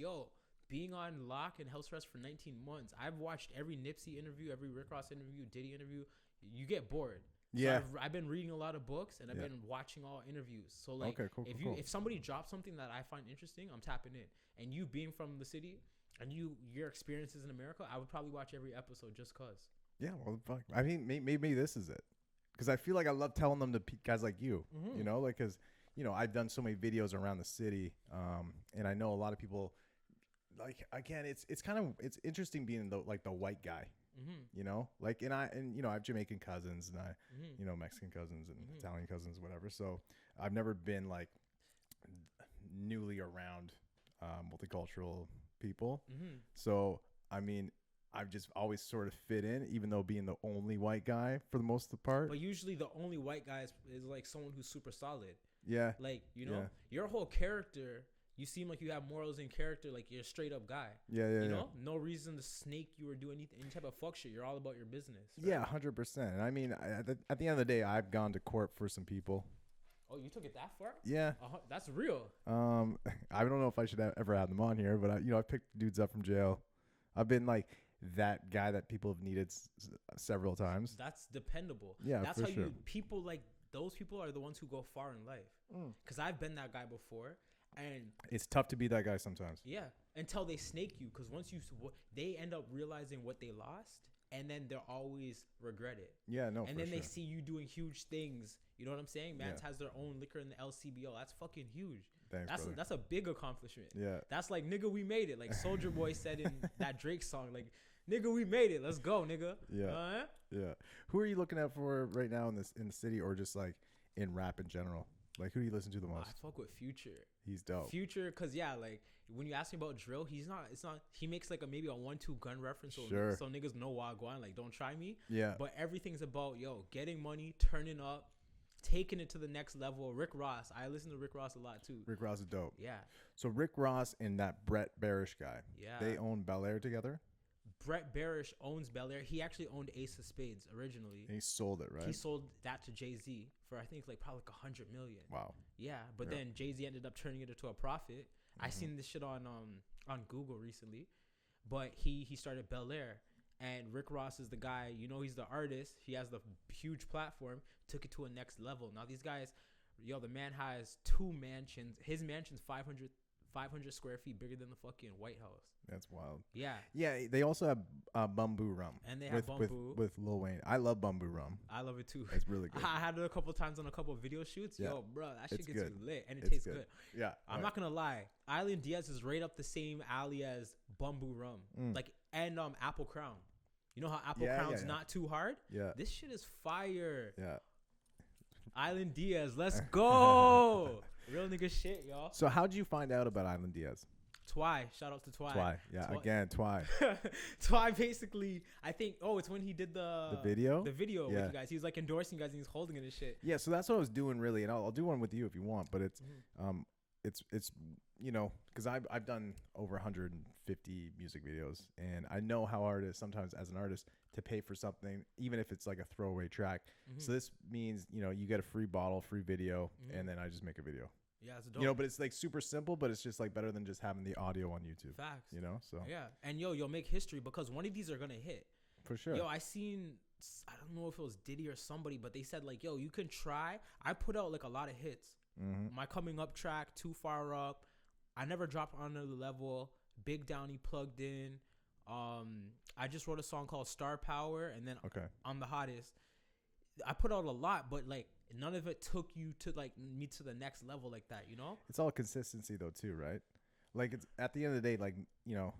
being on lock and house arrest for 19 months, I've watched every Nipsey interview, every Rick Ross interview, Diddy interview. You get bored. Yeah. So I've been reading a lot of books and I've been watching all interviews. So like, if somebody drops something that I find interesting, I'm tapping in. And you being from the city. And your experiences in America, I would probably watch every episode just cause. Yeah, well, fuck. I mean, maybe this is it, because I feel like I love telling them to guys like you, you know, like because I've done so many videos around the city, and I know a lot of people. Like again, it's interesting being the white guy, you know, like I have Jamaican cousins and I Mexican cousins and Italian cousins, whatever. So I've never been like newly around multicultural people. So I mean, I've just always sort of fit in, even though being the only white guy for the most of the part. But usually the only white guy is like someone who's super solid. Yeah. Like, your whole character, you seem like you have morals and character, like you're a straight up guy. Yeah. You know? No reason to snake you or do any type of fuck shit. You're all about your business. Right? Yeah, 100%. And I mean, at the end of the day, I've gone to court for some people. Oh, you took it that far? Yeah. That's real. I don't know if I should ever have them on here, but I picked dudes up from jail. I've been like that guy that people have needed several times. That's dependable. Yeah, that's for how sure. People like those people are the ones who go far in life. Because I've been that guy before, and it's tough to be that guy sometimes. Yeah, until they snake you, because once they end up realizing what they lost. And then they'll always regret it. Yeah, no. And then they see you doing huge things. You know what I'm saying? Mans has their own liquor in the LCBO. That's fucking huge. Thanks, that's a big accomplishment. Yeah. That's like, nigga, we made it. Like Soulja Boy said in that Drake song, like, nigga, we made it. Let's go, nigga. Yeah. Yeah. Who are you looking at for right now in the city, or just like in rap in general? Like, who do you listen to the most? I fuck with Future. He's dope. Future, cause like when you ask me about drill, he makes like maybe a 1-2 gun reference. So niggas know wagwan, like don't try me. Yeah. But everything's about getting money, turning up, taking it to the next level. Rick Ross, I listen to Rick Ross a lot too. Rick Ross is dope. Yeah. So Rick Ross and that Brett Barish guy. Yeah. They own Bel Air together. Brett Barish owns Bel Air. He actually owned Ace of Spades originally. And he sold it, right? He sold that to Jay-Z for I think like probably like $100 million. Wow. Yeah, but then Jay-Z ended up turning it into a profit. I seen this shit on Google recently, but he started Bel Air, and Rick Ross is the guy. He's the artist. He has the huge platform. Took it to a next level. Now these guys, the man has 2 mansions. His mansion's 500 square feet, bigger than the fucking White House. That's wild. Yeah. Yeah, they also have Bamboo Rum. And they have Bamboo. With Lil Wayne. I love Bamboo Rum. I love it too. It's really good. I had it a couple of times on a couple of video shoots. Yeah. Yo, bro, that shit gets you lit. And it It's tastes good. Yeah. I'm not going to lie. Island Diaz is right up the same alley as Bamboo Rum. And Apple Crown. You know how Apple Crown's not too hard? Yeah. This shit is fire. Yeah. Island Diaz, let's go. Real nigga shit, y'all. So how'd you find out about Island Diaz? Twy. Shout out to Twy. Twy. Twy basically, I think, it's when he did the video? The video with you guys. He was like endorsing you guys and he's holding it and shit. Yeah, so that's what I was doing really. And I'll do one with you if you want. But it's you know, because I've done over 150 music videos, and I know how hard it is sometimes as an artist to pay for something, even if it's like a throwaway track. So this means, you know, you get a free bottle, free video, and then I just make a video. Yeah, it's dope. You know, but it's like super simple, but it's just like better than just having the audio on YouTube. Facts. You know, so Yeah, and you'll make history because one of these are gonna hit. for sure. Yo, I don't know if it was Diddy or somebody, but they said like, yo, you can try. I put out like a lot of hits. My Coming Up track, Too Far Up. I never dropped on another level. Big Downey Plugged In. I just wrote a song called Star Power, and then I'm the Hottest. I put out a lot, but like none of it took you to like me to the next level like that, you know? It's all consistency though too, right? Like it's at the end of the day, like, you know,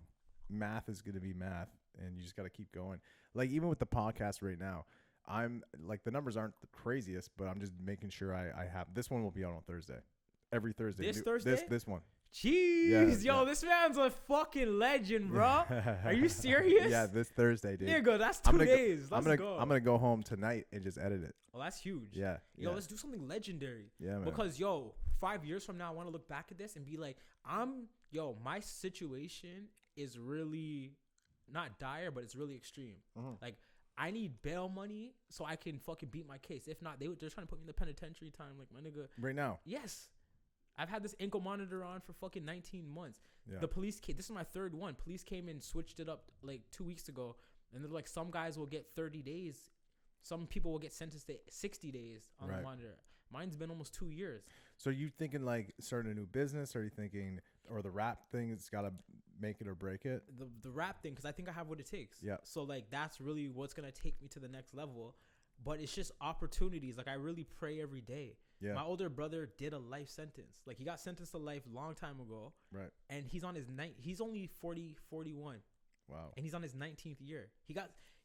math is gonna be math, and you just gotta keep going. Like even with the podcast right now, I'm like the numbers aren't the craziest, but I'm just making sure I have this one will be out on Thursday. Every Thursday. This Thursday? This one. Jeez, yo, this man's a fucking legend, bro. Are you serious? Yeah, this Thursday, dude. Nigga, that's 2 days. I'm gonna go home tonight and just edit it. Oh, that's huge. Yeah. Yo, let's do something legendary. Yeah, man. Because yo, 5 years from now, I want to look back at this and be like, my situation is really not dire, but it's really extreme. Like, I need bail money so I can fucking beat my case. If not, they're trying to put me in the penitentiary time. Like, my nigga. Right now? Yes. I've had this ankle monitor on for fucking 19 months. Yeah. The police came. This is my third one. Police came and switched it up like 2 weeks ago. And they're like, some guys will get 30 days. Some people will get sentenced to 60 days on the monitor. Mine's been almost 2 years. So are you thinking like starting a new business? Or are you thinking, or the rap thing, it's got to make it or break it? The rap thing, because I think I have what it takes. Yeah. So like that's really what's going to take me to the next level. But it's just opportunities. Like I really pray every day. Yeah. My older brother did a life sentence. Like he got sentenced to life a long time ago. Right. And he's on his he's only 41. Wow. And he's on his 19th year.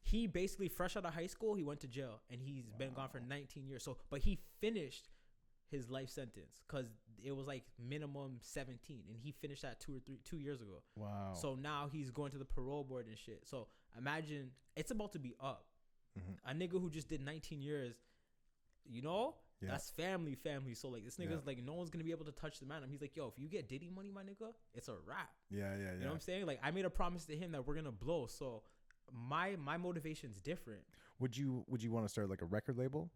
He basically fresh out of high school, he went to jail and he's been gone for 19 years. So, but he finished his life sentence because it was like minimum 17 and he finished that 2 years ago. Wow. So now he's going to the parole board and shit. So imagine it's about to be up. A nigga who just did 19 years, you know, that's family. So like this nigga's like, no one's going to be able to touch the man. He's like, yo, if you get Diddy money, my nigga, it's a wrap. Yeah. You know what I'm saying? Like I made a promise to him that we're going to blow. So my motivation's different. Would you want to start like a record label?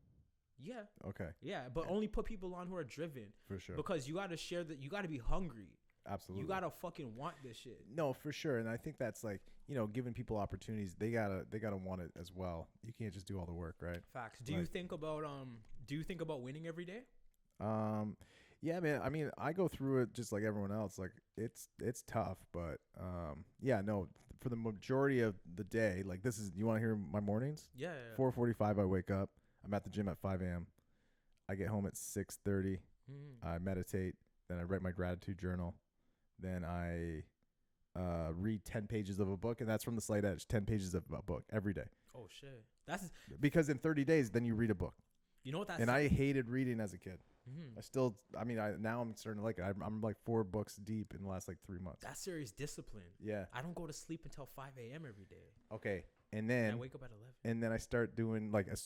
Yeah. Okay. Yeah, but only put people on who are driven. For sure. Because you got to share that. You got to be hungry. Absolutely. You got to fucking want this shit. No, for sure. And I think that's like, you know, giving people opportunities, they gotta want it as well. You can't just do all the work, right? Facts. Do you think about winning every day? Yeah, man. I mean, I go through it just like everyone else. Like it's tough, but yeah, no, for the majority of the day, like you want to hear my mornings? Yeah. 4:45 I wake up. I'm at the gym at 5 a.m. I get home at 6:30. I meditate, then I write my gratitude journal. Then I read 10 pages of a book, and that's from the Slight Edge, 10 pages of a book every day. Oh, shit. That's because in 30 days, then you read a book. You know what that's... And I hated reading as a kid. Now I'm starting to like it. I'm like 4 books deep in the last like 3 months. That's serious discipline. Yeah. I don't go to sleep until 5 a.m. every day. Okay. And then... I wake up at 11. And then I start doing like and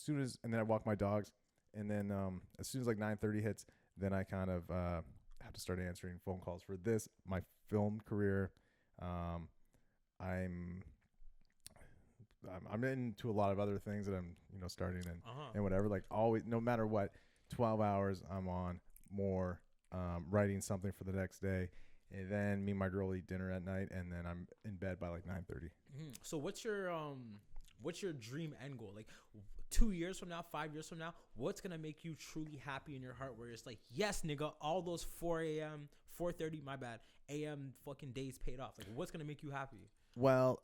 then I walk my dogs. And then as soon as like 9:30 hits, then I kind of have to start answering phone calls for my film career. I'm into a lot of other things that I'm, you know, starting and whatever, like always, no matter what, 12 hours I'm on more, writing something for the next day. And then me and my girl eat dinner at night, and then I'm in bed by like 9:30. So what's your dream end goal? Like 2 years from now, 5 years from now, what's going to make you truly happy in your heart where it's like, yes, nigga, all those 4:30, my bad, a.m. fucking days paid off? Like, what's going to make you happy? Well,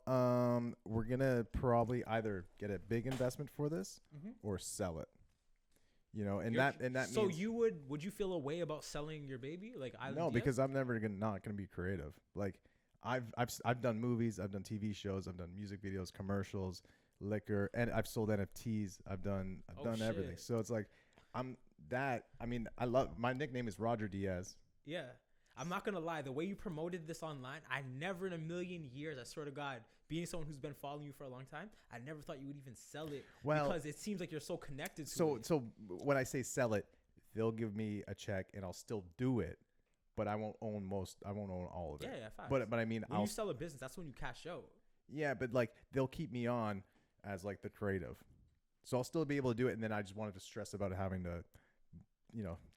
we're going to probably either get a big investment for this or sell it. You know, and that means... So would you feel a way about selling your baby? Like, no, because I'm never not going to be creative. Like, I've done movies, I've done TV shows, I've done music videos, commercials, liquor, and I've sold NFTs. I've done everything. So it's like, I love, my nickname is Roger Diaz. Yeah. I'm not going to lie. The way you promoted this online, I never in a million years, I swear to God, being someone who's been following you for a long time, I never thought you would even sell it. Well, because it seems like you're so connected to it. So when I say sell it, they'll give me a check and I'll still do it. but I won't own all of it. Yeah, facts. But I mean, when you sell a business, that's when you cash out. Yeah, but like they'll keep me on as like the creative, so I'll still be able to do it. And then I just wanted to stress about having to,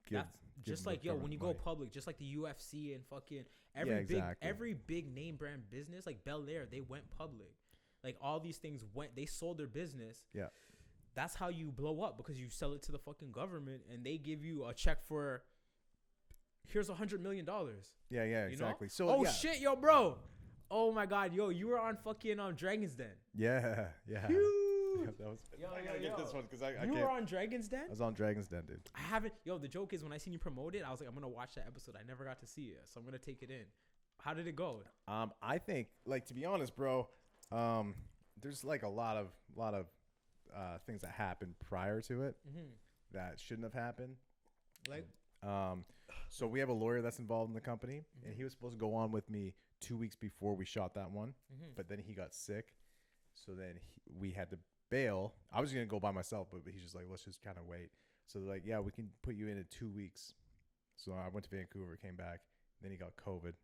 give just like when you go public, just like the UFC and fucking every big name brand business like Bel Air, they went public. Like all these things they sold their business. Yeah. That's how you blow up, because you sell it to the fucking government and they give you a check for, here's $100 million. Yeah, exactly. You know? So shit, yo, bro. Oh my God, yo, you were on fucking Dragon's Den. Yeah. That was. I gotta get this one because I You were on Dragon's Den? I was on Dragon's Den, dude. I haven't. Yo, the joke is when I seen you promote it, I was like, I'm gonna watch that episode. I never got to see it, so I'm gonna take it in. How did it go? I think, like, to be honest, bro, there's like a lot of things that happened prior to it that shouldn't have happened. Like, so we have a lawyer that's involved in the company, and he was supposed to go on with me 2 weeks before we shot that one, but then he got sick, so then we had to bail. I was gonna go by myself, but he's just like, let's just kind of wait. So they're like, yeah, we can put you in 2 weeks. So I went to Vancouver, came back, then he got COVID.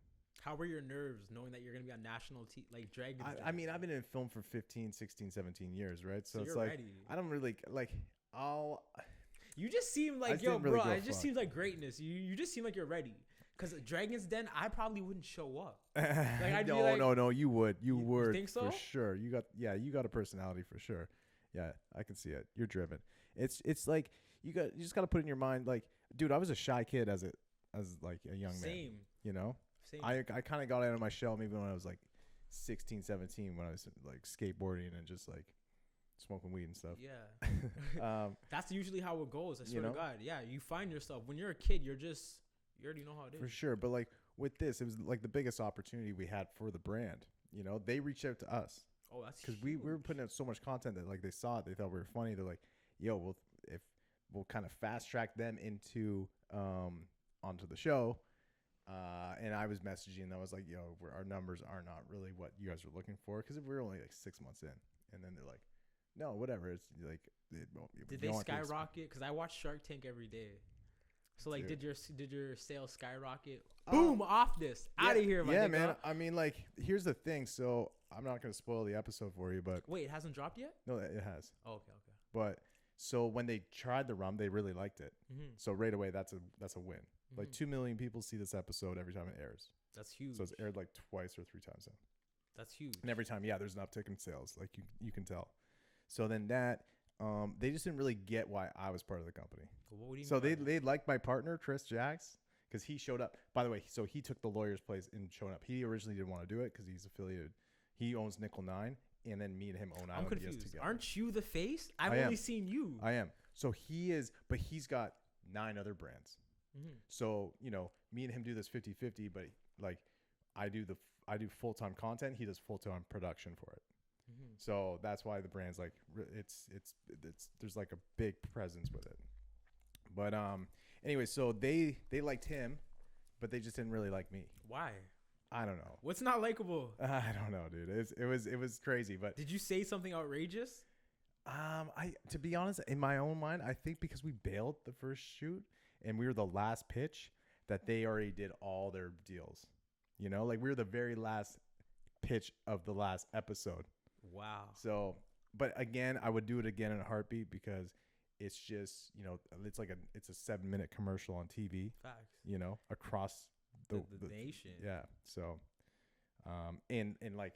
How were your nerves knowing that you're going to be on national like Dragon's Den? I mean, I've been in film for 15, 16, 17 years, right? So it's like, ready. I don't really, like, You just seem like, yo, bro, it just seems like greatness. You just seem like you're ready. Because Dragon's Den, I probably wouldn't show up. Like, I'd be like, no, you would. You would. You think so? For sure. You got a personality for sure. Yeah, I can see it. You're driven. It's like, you just got to put in your mind, like, dude, I was a shy kid as like a young man. Same. You know? Same. I kind of got out of my shell maybe when I was like 16, 17, when I was like skateboarding and just like smoking weed and stuff. Yeah. That's usually how it goes. I swear to God. Yeah, you find yourself. When you're a kid, you already know how it is. For sure. But like with this, it was like the biggest opportunity we had for the brand. You know, they reached out to us. Oh, that's because we were putting out so much content that like they saw it, they thought we were funny. They're like, yo, we'll kind of fast track them into onto the show. And I was messaging, and I was like, yo, our numbers are not really what you guys are looking for, because we're only like 6 months in. And then they're like, no, whatever. It's like, did they skyrocket? Because I watch Shark Tank every day. So like, did your sales skyrocket? Boom, off this, out of here, my nigga. Man. I mean, like, here's the thing. So I'm not gonna spoil the episode for you, but wait, it hasn't dropped yet? No, it has. Oh, okay. But so when they tried the rum, they really liked it. So right away, that's a win. Like 2 million people see this episode every time it airs. That's huge. So it's aired like twice or 3 times now. That's huge. And every time, there's an uptick in sales. Like you can tell. So then that, they just didn't really get why I was part of the company. What do you so mean they liked my partner, Chris Jacks, because he showed up. By the way, so he took the lawyer's place in showing up. He originally didn't want to do it because he's affiliated. He owns Nickel 9, and then me and him own I'm Island confused. together. Aren't you the face? I've only seen you. I am. So he is, but he's got 9 other brands. So, me and him do this 50-50, but like I do full-time content. He does full-time production for it. So that's why the brand's like, it's there's like a big presence with it. But anyway, so they liked him, but they just didn't really like me. Why? I don't know. What's not likable? I don't know, dude. It was crazy. But did you say something outrageous? To be honest, in my own mind, I think because we bailed the first shoot and we were the last pitch, that they already did all their deals. Like we were the very last pitch of the last episode. Wow. So, but again, I would do it again in a heartbeat, because it's just, it's a 7-minute commercial on TV. Facts. Across the nation. Yeah. So, and like,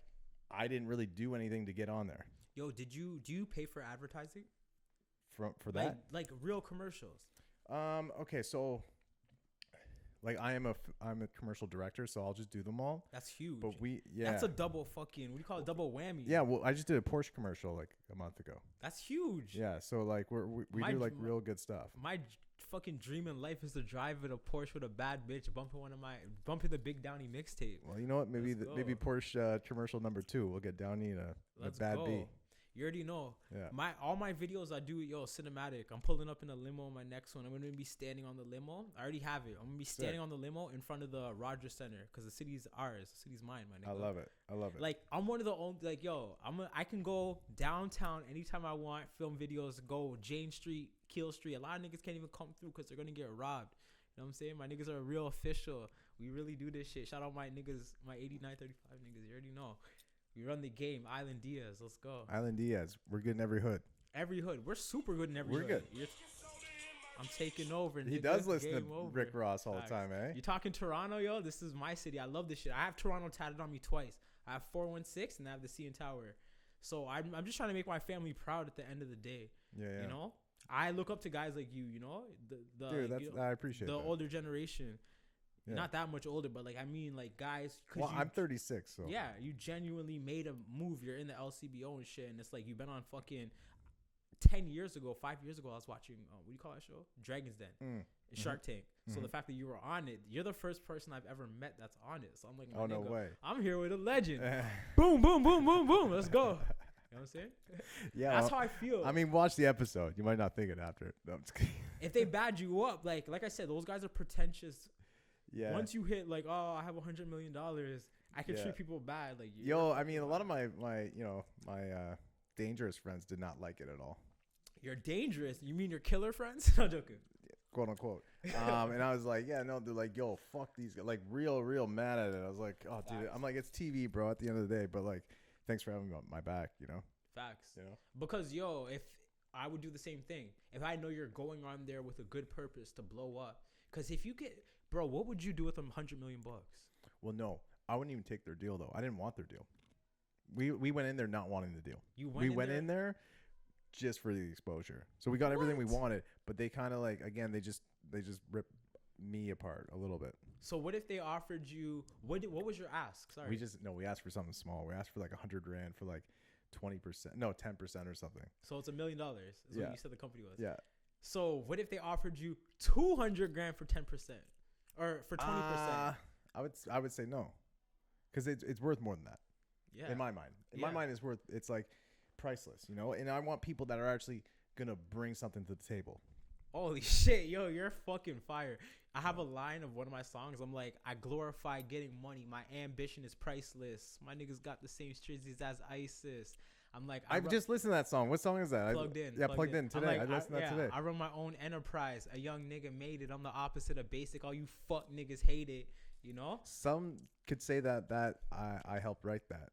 I didn't really do anything to get on there. Yo, do you pay for advertising? For that? Like real commercials. Okay, so like I'm a commercial director, so I'll just do them all. That's huge. But that's a double fucking, what do you call it? Double whammy. Yeah, well, I just did a Porsche commercial like a month ago. That's huge. Yeah, so like we do like real good stuff. My fucking dream in life is to drive in a Porsche with a bad bitch bumping the Big Downey mixtape. Well, you know what? Maybe Porsche commercial number 2. We'll get Downey in a bad B. You already know. Yeah. All my videos I do, cinematic. I'm pulling up in a limo. My next one, I'm gonna be standing on the limo. I already have it. I'm gonna be standing on the limo in front of the Rogers Center, because the city's ours. The city's mine, my nigga. I love it. Like, I'm one of the only, like, I can go downtown anytime I want. Film videos. Go Jane Street, Kill Street. A lot of niggas can't even come through because they're gonna get robbed. You know what I'm saying? My niggas are real official. We really do this shit. Shout out my niggas, my 8935 niggas. You already know. We run the game. Island Diaz. Let's go. Island Diaz. We're good in every hood. Every hood. We're super good in every hood. We're good. I'm taking over. He nigga. does listen to Game over. Rick Ross all Facts. the time, eh? You talking Toronto, yo? This is my city. I love this shit. I have Toronto tatted on me twice. I have 416 and I have the CN Tower. So I'm just trying to make my family proud at the end of the day. Yeah, yeah. You know? I look up to guys like you know? Dude, that's, you know, I appreciate the that. older generation. Yeah. Not that much older, but like I mean like guys. Well, I'm 36, so. Yeah, you genuinely made a move. You're in the LCBO and shit. And it's like you've been on fucking 10 years ago, 5 years ago, I was watching, what do you call that show? Dragon's Den. Shark Tank. So the fact that you were on it, you're the first person I've ever met that's on it. So I'm like, Oh, no way. I'm here with a legend. Boom, boom, boom, boom, boom. Let's go. You know what I'm saying? Yeah. That's how I feel. I mean, watch the episode. You might not think it after. No, I'm just kidding. If they bad you up, like I said, those guys are pretentious. Yeah. Once you hit like, oh, I have $100 million, I can Yeah. treat people bad. Like, Yo, I mean, a lot of my dangerous friends did not like it at all. you're dangerous. You mean your killer friends? No joking. Quote unquote. And I was like, yeah, no, they're like, yo, fuck these guys. Like, real mad at it. I was like, oh, dude. Facts. I'm like, it's TV, bro, at the end of the day. But, like, thanks for having my back, you know? Facts. You know? Because yo, if I would do the same thing, if I know you're going on there with a good purpose to blow up, because if you get, bro, what would you do with $100 million? Well, no. I wouldn't even take their deal, though. I didn't want their deal. We went in there not wanting the deal. We went in there just for the exposure. So we got everything we wanted, but they kind of like, again, they just ripped me apart a little bit. So what if they offered you, what was your ask? Sorry. We asked for something small. We asked for like $100 grand for like 20%, no, 10% or something. So it's $1 million is Yeah. what you said the company was. Yeah. So what if they offered you 200 grand for 10% or for 20%? I would say no, because it's worth more than that. Yeah. In my mind. My mind is worth, it's like priceless, you know? And I want people that are actually going to bring something to the table. Holy shit, yo, you're fucking fire. I have a line of one of my songs. I'm like, I glorify getting money. My ambition is priceless. My niggas got the same strategies as ISIS. I'm like, I've just listened to that song. What song is that? Plugged in. Yeah, plugged in today. Like, I listened to that today. I run my own enterprise. A young nigga made it. I'm the opposite of basic. All you fuck niggas hate it. You know? Some could say that I helped write that.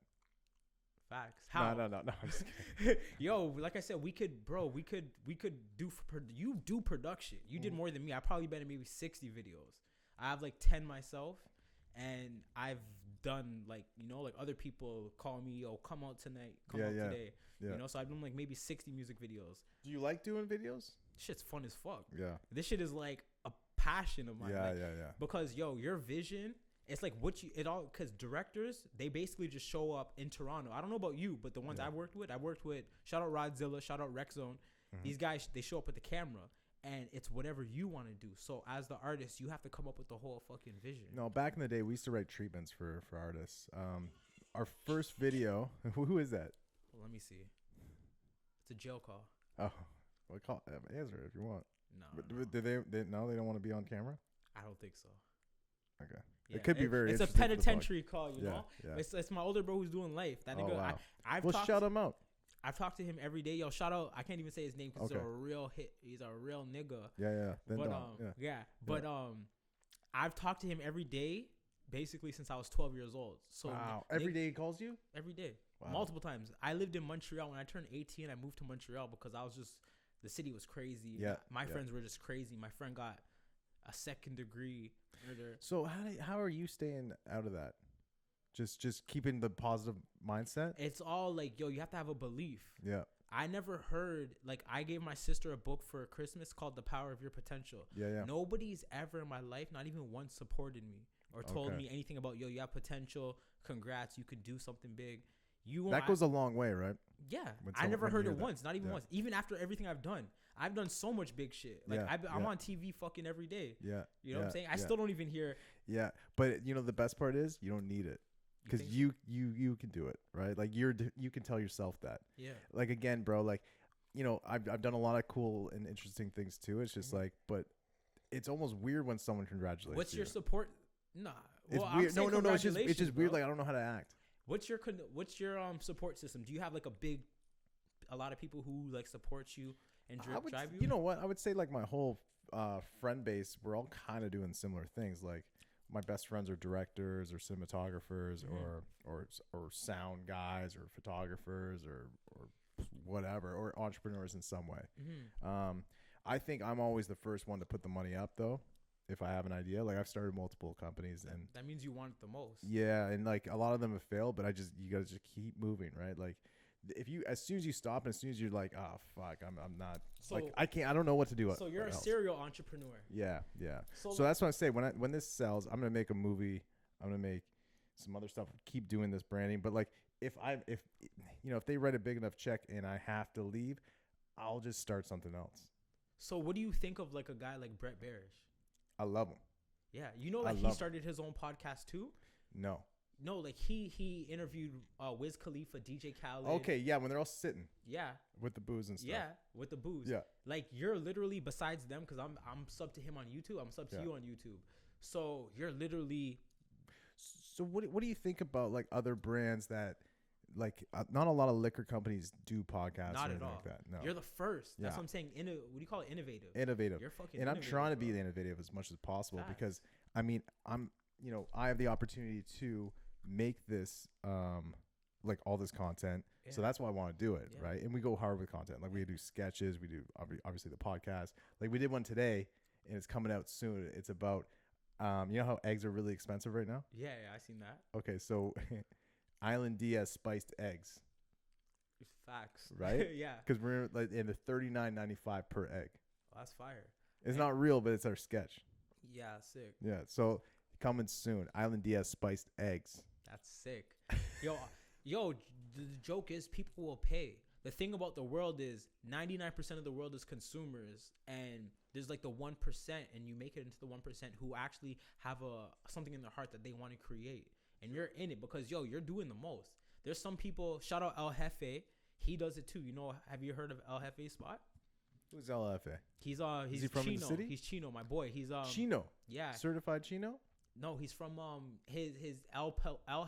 Facts. How? No. I'm just kidding. Yo, like I said, we could do you do production. You did more than me. I probably been in maybe 60 videos. I have like 10 myself, and I've done like, you know, like other people call me, yo, come out tonight, come out today. Yeah. You know, so I've done like maybe 60 music videos. Do you like doing videos? Shit's fun as fuck. Yeah. This shit is like a passion of mine. Yeah, like, yeah. Because yo, your vision, it's like because directors, they basically just show up in Toronto. I don't know about you, but the ones I worked with, shout out Rodzilla, shout out Rec Zone. These guys, they show up with the camera, and it's whatever you want to do. So as the artist, you have to come up with the whole fucking vision. No, back in the day, we used to write treatments for artists. Our first video, who is that? Well, let me see. It's a jail call. Oh, well, answer it if you want. No, But do they don't want to be on camera? I don't think so. Okay. Yeah, It could be very It's a interesting for the penitentiary call, you know? Yeah. It's my older bro who's doing life. That Oh, nigga, wow. I've Well, talked shout him out. I've talked to him every day. Yo, shout out. I can't even say his name because Okay. he's a real hit. He's a real nigga. Yeah. Then But don't. Yeah. But I've talked to him every day, basically since I was 12 years old. So Wow. Every day he calls you? every day, Wow. multiple times. I lived in Montreal when I turned 18. I moved to Montreal because I was just the city was crazy. Yeah, my yeah. friends were just crazy. My friend got a second degree murder. So how are you staying out of that? Just keeping the positive mindset? It's all like, yo, you have to have a belief. Yeah. I never heard, like, I gave my sister a book for Christmas called The Power of Your Potential. Yeah. Nobody's ever in my life, not even once, supported me or told Okay. me anything about, yo, you have potential. Congrats. You could do something big. That goes a long way, right? Yeah. when I never someone heard hear it that. once, not even Yeah. once. Even after everything I've done. I've done so much big shit. Like, Yeah, I'm yeah. on TV fucking every day. Yeah. You know what I'm saying? I yeah. still don't even hear. Yeah. But you know the best part is you don't need it. Because think you can do it, right? Like you can tell yourself that. Yeah. Like again, bro, like, you know, I've done a lot of cool and interesting things too. It's just like, but it's almost weird when someone congratulates What's you. your support? Nah. It's Well, weird. I'm saying No. It's just congratulations, weird. bro. Like I don't know how to act. What's your support system? Do you have like a lot of people who like support you and drive you? You know what? I would say like my whole friend base, we're all kind of doing similar things. Like my best friends are directors or cinematographers Mhm. or sound guys or photographers or whatever, or entrepreneurs in some way. Mhm. I think I'm always the first one to put the money up though, if I have an idea. Like I've started multiple companies and That means you want it the most. yeah, and like a lot of them have failed, but you gotta just keep moving, right? Like if you, as soon as you stop and as soon as you're like, oh fuck, I'm not, So like I don't know what to do. so you're a else. serial entrepreneur. Yeah, yeah. So, So that's what I say. When this sells, I'm gonna make a movie. I'm gonna make some other stuff. Keep doing this branding. But like, if they write a big enough check and I have to leave, I'll just start something else. so what do you think of like a guy like Brett Barish? I love him. Yeah, you know, I like he love started his own podcast too. No. No, like he interviewed Wiz Khalifa, DJ Khaled. Okay. Yeah. When they're all sitting Yeah, with the booze and stuff. yeah, with the booze. Yeah. Like you're literally, besides them, because I'm sub to him on YouTube. I'm sub to Yeah. you on YouTube. So you're literally. So what do you think about like other brands that like not a lot of liquor companies do podcasts Not or at anything all. like that? No. You're the first. That's Yeah. what I'm saying. What do you call it? Innovative. Innovative. You're fucking. And I'm innovative, trying to bro. be innovative as much as possible Facts. because I mean I have the opportunity to make this like all this content, so Yeah. that's why I want to do it. Yeah. Right, and we go hard with content. Like we do sketches, we do obviously the podcast. Like we did one today and it's coming out soon. It's about you know how eggs are really expensive right now. Yeah, I seen that. Okay, so Island Diaz spiced eggs, Facts. right? Yeah. Because we're like in the $39.95 per egg. Well, that's fire. It's Man. not real, but it's our sketch. Yeah, sick. Yeah, so coming soon. Island Diaz spiced eggs. That's sick. Yo, the joke is people will pay. The thing about the world is 99% of the world is consumers, and there's like the 1%, and you make it into the 1% who actually have something in their heart that they want to create, and you're in it because you're doing the most. There's some people. Shout out El Jefe. He does it too. You know, have you heard of El Jefe's spot? Who's LFA? He's he from Chino. the city? He's Chino, my boy. He's Chino. Yeah. Certified Chino? No, he's from his El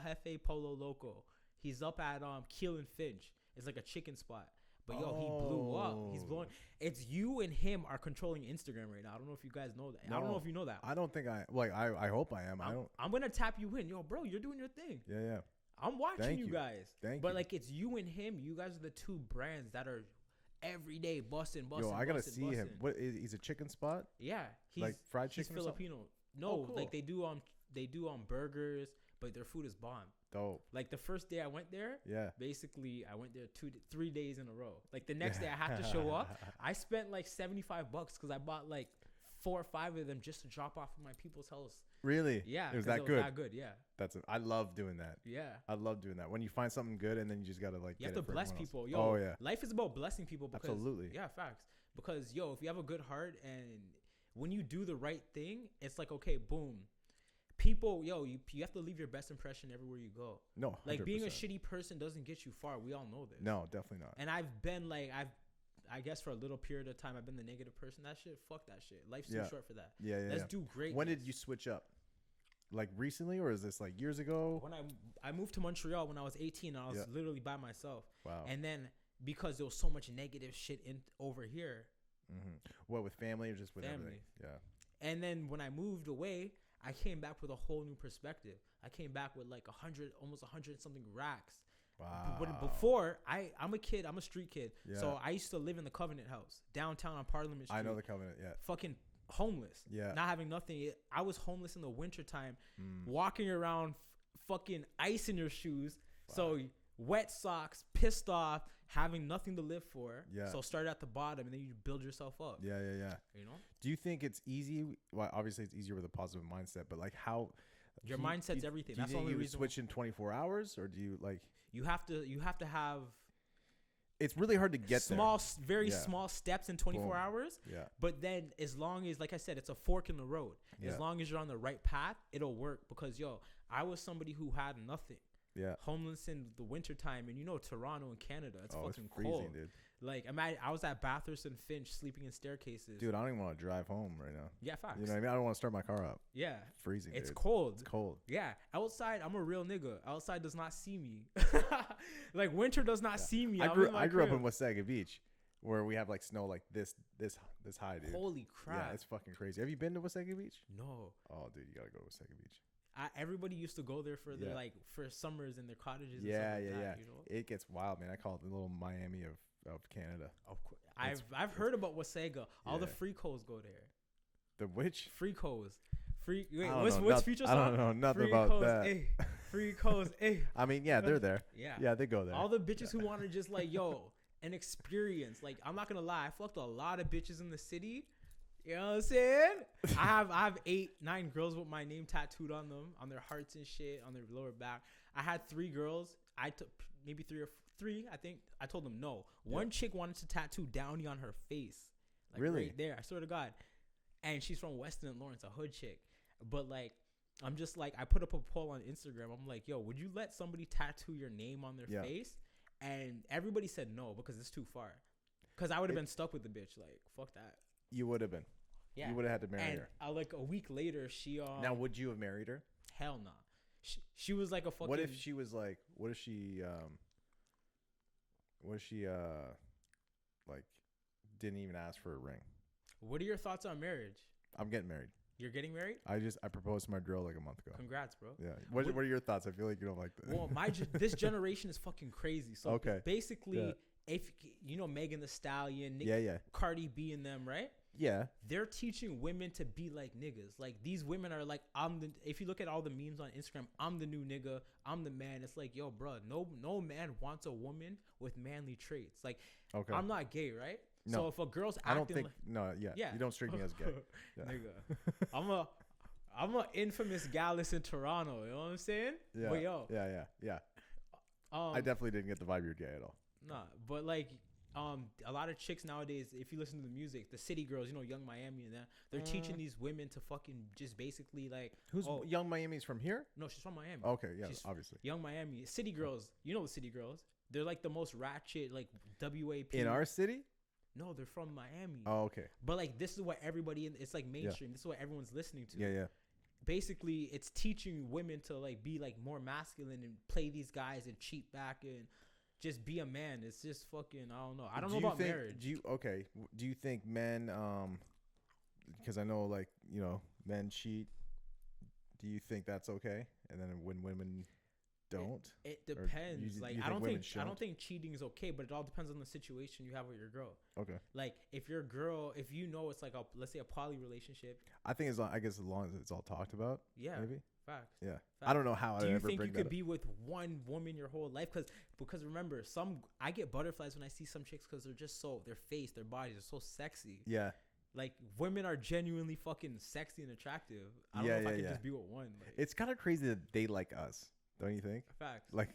Jefe Polo Loco. He's up at Keel and Finch. It's like a chicken spot. But he blew up. He's blowing. It's you and him are controlling Instagram right now. I don't know if you guys know that. I don't know if you know that. I don't think I hope I am. I'm gonna tap you in. Yo, bro, you're doing your thing. Yeah. I'm watching Thank you you. guys. Thank but you. like it's you and him. You guys are the two brands that are every day busting. Yo, I gotta see him. What is he's a chicken spot? Yeah, he's Like fried he's chicken or something? Filipino. No, Oh, cool. like they do burgers, but their food is bomb. Dope. Like the first day I went there, Yeah. basically I went there 3 days in a row. Like the next day I had to show up. I spent like $75 because I bought like 4 or 5 of them just to drop off at my people's house. Really? Yeah, It was 'cause that good. That good, yeah, I love doing that. yeah. I love doing that. When you find something good and then you just gotta like You get have to it for bless everyone people. else. Yo, Oh yeah. life is about blessing people. Because, Absolutely. Yeah, facts. Because if you have a good heart and when you do the right thing, it's like okay, boom. People, you have to leave your best impression everywhere you go. No. 100%. Like being a shitty person doesn't get you far. We all know this. No, definitely not. And I've been like, I guess for a little period of time, I've been the negative person. That shit, fuck that shit. Life's too Yeah. short for that. Yeah. Let's do great. When did you switch up? Like recently, or is this like years ago? When I moved to Montreal when I was 18, and I was Yeah. literally by myself. Wow. And then because there was so much negative shit over here, What, with family or just with Family. everything? Yeah. and then when I moved away, I came back with a whole new perspective. I came back with like almost 100 something racks. Wow. But before, I'm a kid. I'm a street kid. Yeah. So I used to live in the Covenant House downtown on Parliament Street. I know the Covenant. Yeah. Fucking homeless. Yeah. Not having nothing. I was homeless in the wintertime, Mm. walking around fucking ice in your shoes. So wet socks, pissed off, having nothing to live for. Yeah. So start at the bottom and then you build yourself up. Yeah. You know? Do you think it's easy? Well, obviously it's easier with a positive mindset, but like how Your do you- mindset's do you- everything. Do you That's the think only you would reason. switch in 24 hours, or do you like? You have to have It's really hard to get very Yeah. small steps in 24 Boom. hours. there. Yeah. But then as long as, like I said, it's a fork in the road. Yeah. As long as you're on the right path, it'll work. Because, I was somebody who had nothing. Yeah. Homeless in the wintertime. And Toronto and Canada, it's Oh, it's fucking freezing, cold. dude. Like, I was at Bathurst and Finch sleeping in staircases. Dude, I don't even want to drive home right now. Yeah, facts. You know what I mean? I don't want to start my car up. Yeah. Freezing. It's dude. cold. It's cold. Yeah. Outside, I'm a real nigga. Outside does not see me. Like, winter does not see me. I I'm grew in my I grew up crib. in Wasaga Beach. where we have like snow like this high, dude. Holy crap. Yeah, it's fucking crazy. Have you been to Wasegi Beach? No. Oh, dude, you gotta go to Wasegi Beach. Everybody used to go there for their Yeah. like for summers in their cottages. And Yeah, stuff yeah, like yeah. that, you know? It gets wild, man. I call it the little Miami of Canada. Of course. It's- I've heard about Wasega. All the Yeah. Freakos go there. The which? Freakos. Wait, I don't what's know, future I song? don't know nothing Freakos, about that. eh. Freakos, eh. I mean, yeah, they're there. Yeah. Yeah, they go there. All the bitches who want to just like, yo, an experience. Like, I'm not gonna lie, I fucked a lot of bitches in the city. You know what I'm saying? I have 8-9 girls with my name tattooed on them, on their hearts and shit, on their lower back. I had 3 girls. I took maybe 3, I think. I told them no. One chick wanted to tattoo Downey on her face. Like, Really? right there. I swear to God. And she's from Weston and Lawrence, a hood chick. But like, I'm just like, I put up a poll on Instagram. I'm like, yo, would you let somebody tattoo your name on their Yeah. face? And everybody said no because it's too far. Because I would have been stuck with the bitch. Like, fuck that. You would have been. Yeah. You would have had to marry And her. like a week later, she Now, would you have married her? hell nah. She was like a fucking. What if she was like? What if she like didn't even ask for a ring? What are your thoughts on marriage? I'm getting married. You're getting married? I proposed to my girl like a month ago. Congrats, bro. Yeah. What are your thoughts? I feel like you don't like that. Well, this generation is fucking crazy. So Okay. basically, Yeah. if you know Megan Thee Stallion, Yeah. Cardi B, and them, right? Yeah. They're teaching women to be like niggas. Like, these women are like, if you look at all the memes on Instagram, I'm the new nigga, I'm the man. It's like, yo, bro, no man wants a woman with manly traits. Like, Okay. I'm not gay, right? No. So if a girl's acting I don't think. like, No. Yeah. yeah, You don't strike me as gay. Yeah. nigga, I'm a infamous gallus in Toronto. You know what I'm saying? Yeah. But yo, Yeah. I definitely didn't get the vibe you're gay at all. nah. But like, a lot of chicks nowadays, if you listen to the music, the city girls, you know, Young Miami and that, they're teaching these women to fucking just basically like, Who's Young Miami's from here? no, she's from Miami. Okay. Yeah. She's Obviously. Young Miami, city girls. You know the city girls. They're like the most ratchet, like WAP. In our city? No, they're from Miami. Oh, okay. But like, this is what everybody it's like mainstream. This is what everyone's listening to. Yeah. Basically, it's teaching women to like be like more masculine and play these guys and cheat back and just be a man. It's just fucking, I don't know. I don't know about marriage. Do you think men, because I know like, you know, men cheat. Do you think that's okay? And then when women don't? It depends. you Like, think I don't women think shouldn't? cheating is okay, but it all depends on the situation you have with your girl. Okay. Like, if your girl, if you know it's like a, let's say a poly relationship. I think as long as it's all talked about. Yeah. Maybe. Facts. Yeah. Facts. I don't know how Do I you ever think bring you that could up. be with one woman your whole life? Because remember, I get butterflies when I see some chicks because they're just so, their face, their bodies are so sexy. Yeah. Like, women are genuinely fucking sexy and attractive. I don't know if I could just be with one. Like, It's kind of crazy that they like us, don't you think? facts. Like,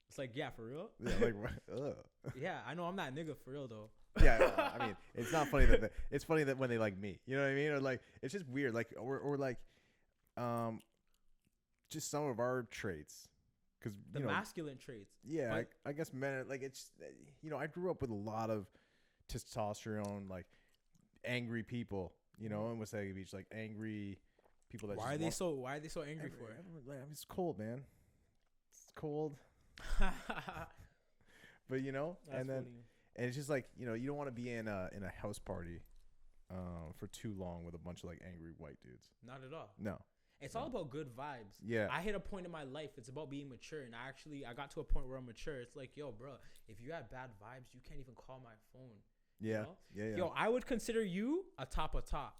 It's like, yeah, for real. yeah, like, ugh. Yeah, I know I'm not a nigga for real though. Yeah, I mean, it's not funny that it's funny that when they like me, you know what I mean? Or like, it's just weird, like, or like, just some of our traits, because The masculine traits. yeah, but- I guess men are, like, it's, you know, I grew up with a lot of testosterone, like angry people, you know, in Wasegi Beach, like angry people that. Why are they so angry for it? Like, it's cold, man. It's cold, but you know, That's and then. funny. And it's just like, you know, you don't want to be in a house party for too long with a bunch of like angry white dudes. Not at all. No. It's all about good vibes. Yeah. I hit a point in my life. It's about being mature, and I got to a point where I'm mature. It's like, yo, bro, if you have bad vibes, you can't even call my phone. Yeah. You know? Yeah. Yo, I would consider you a top of top.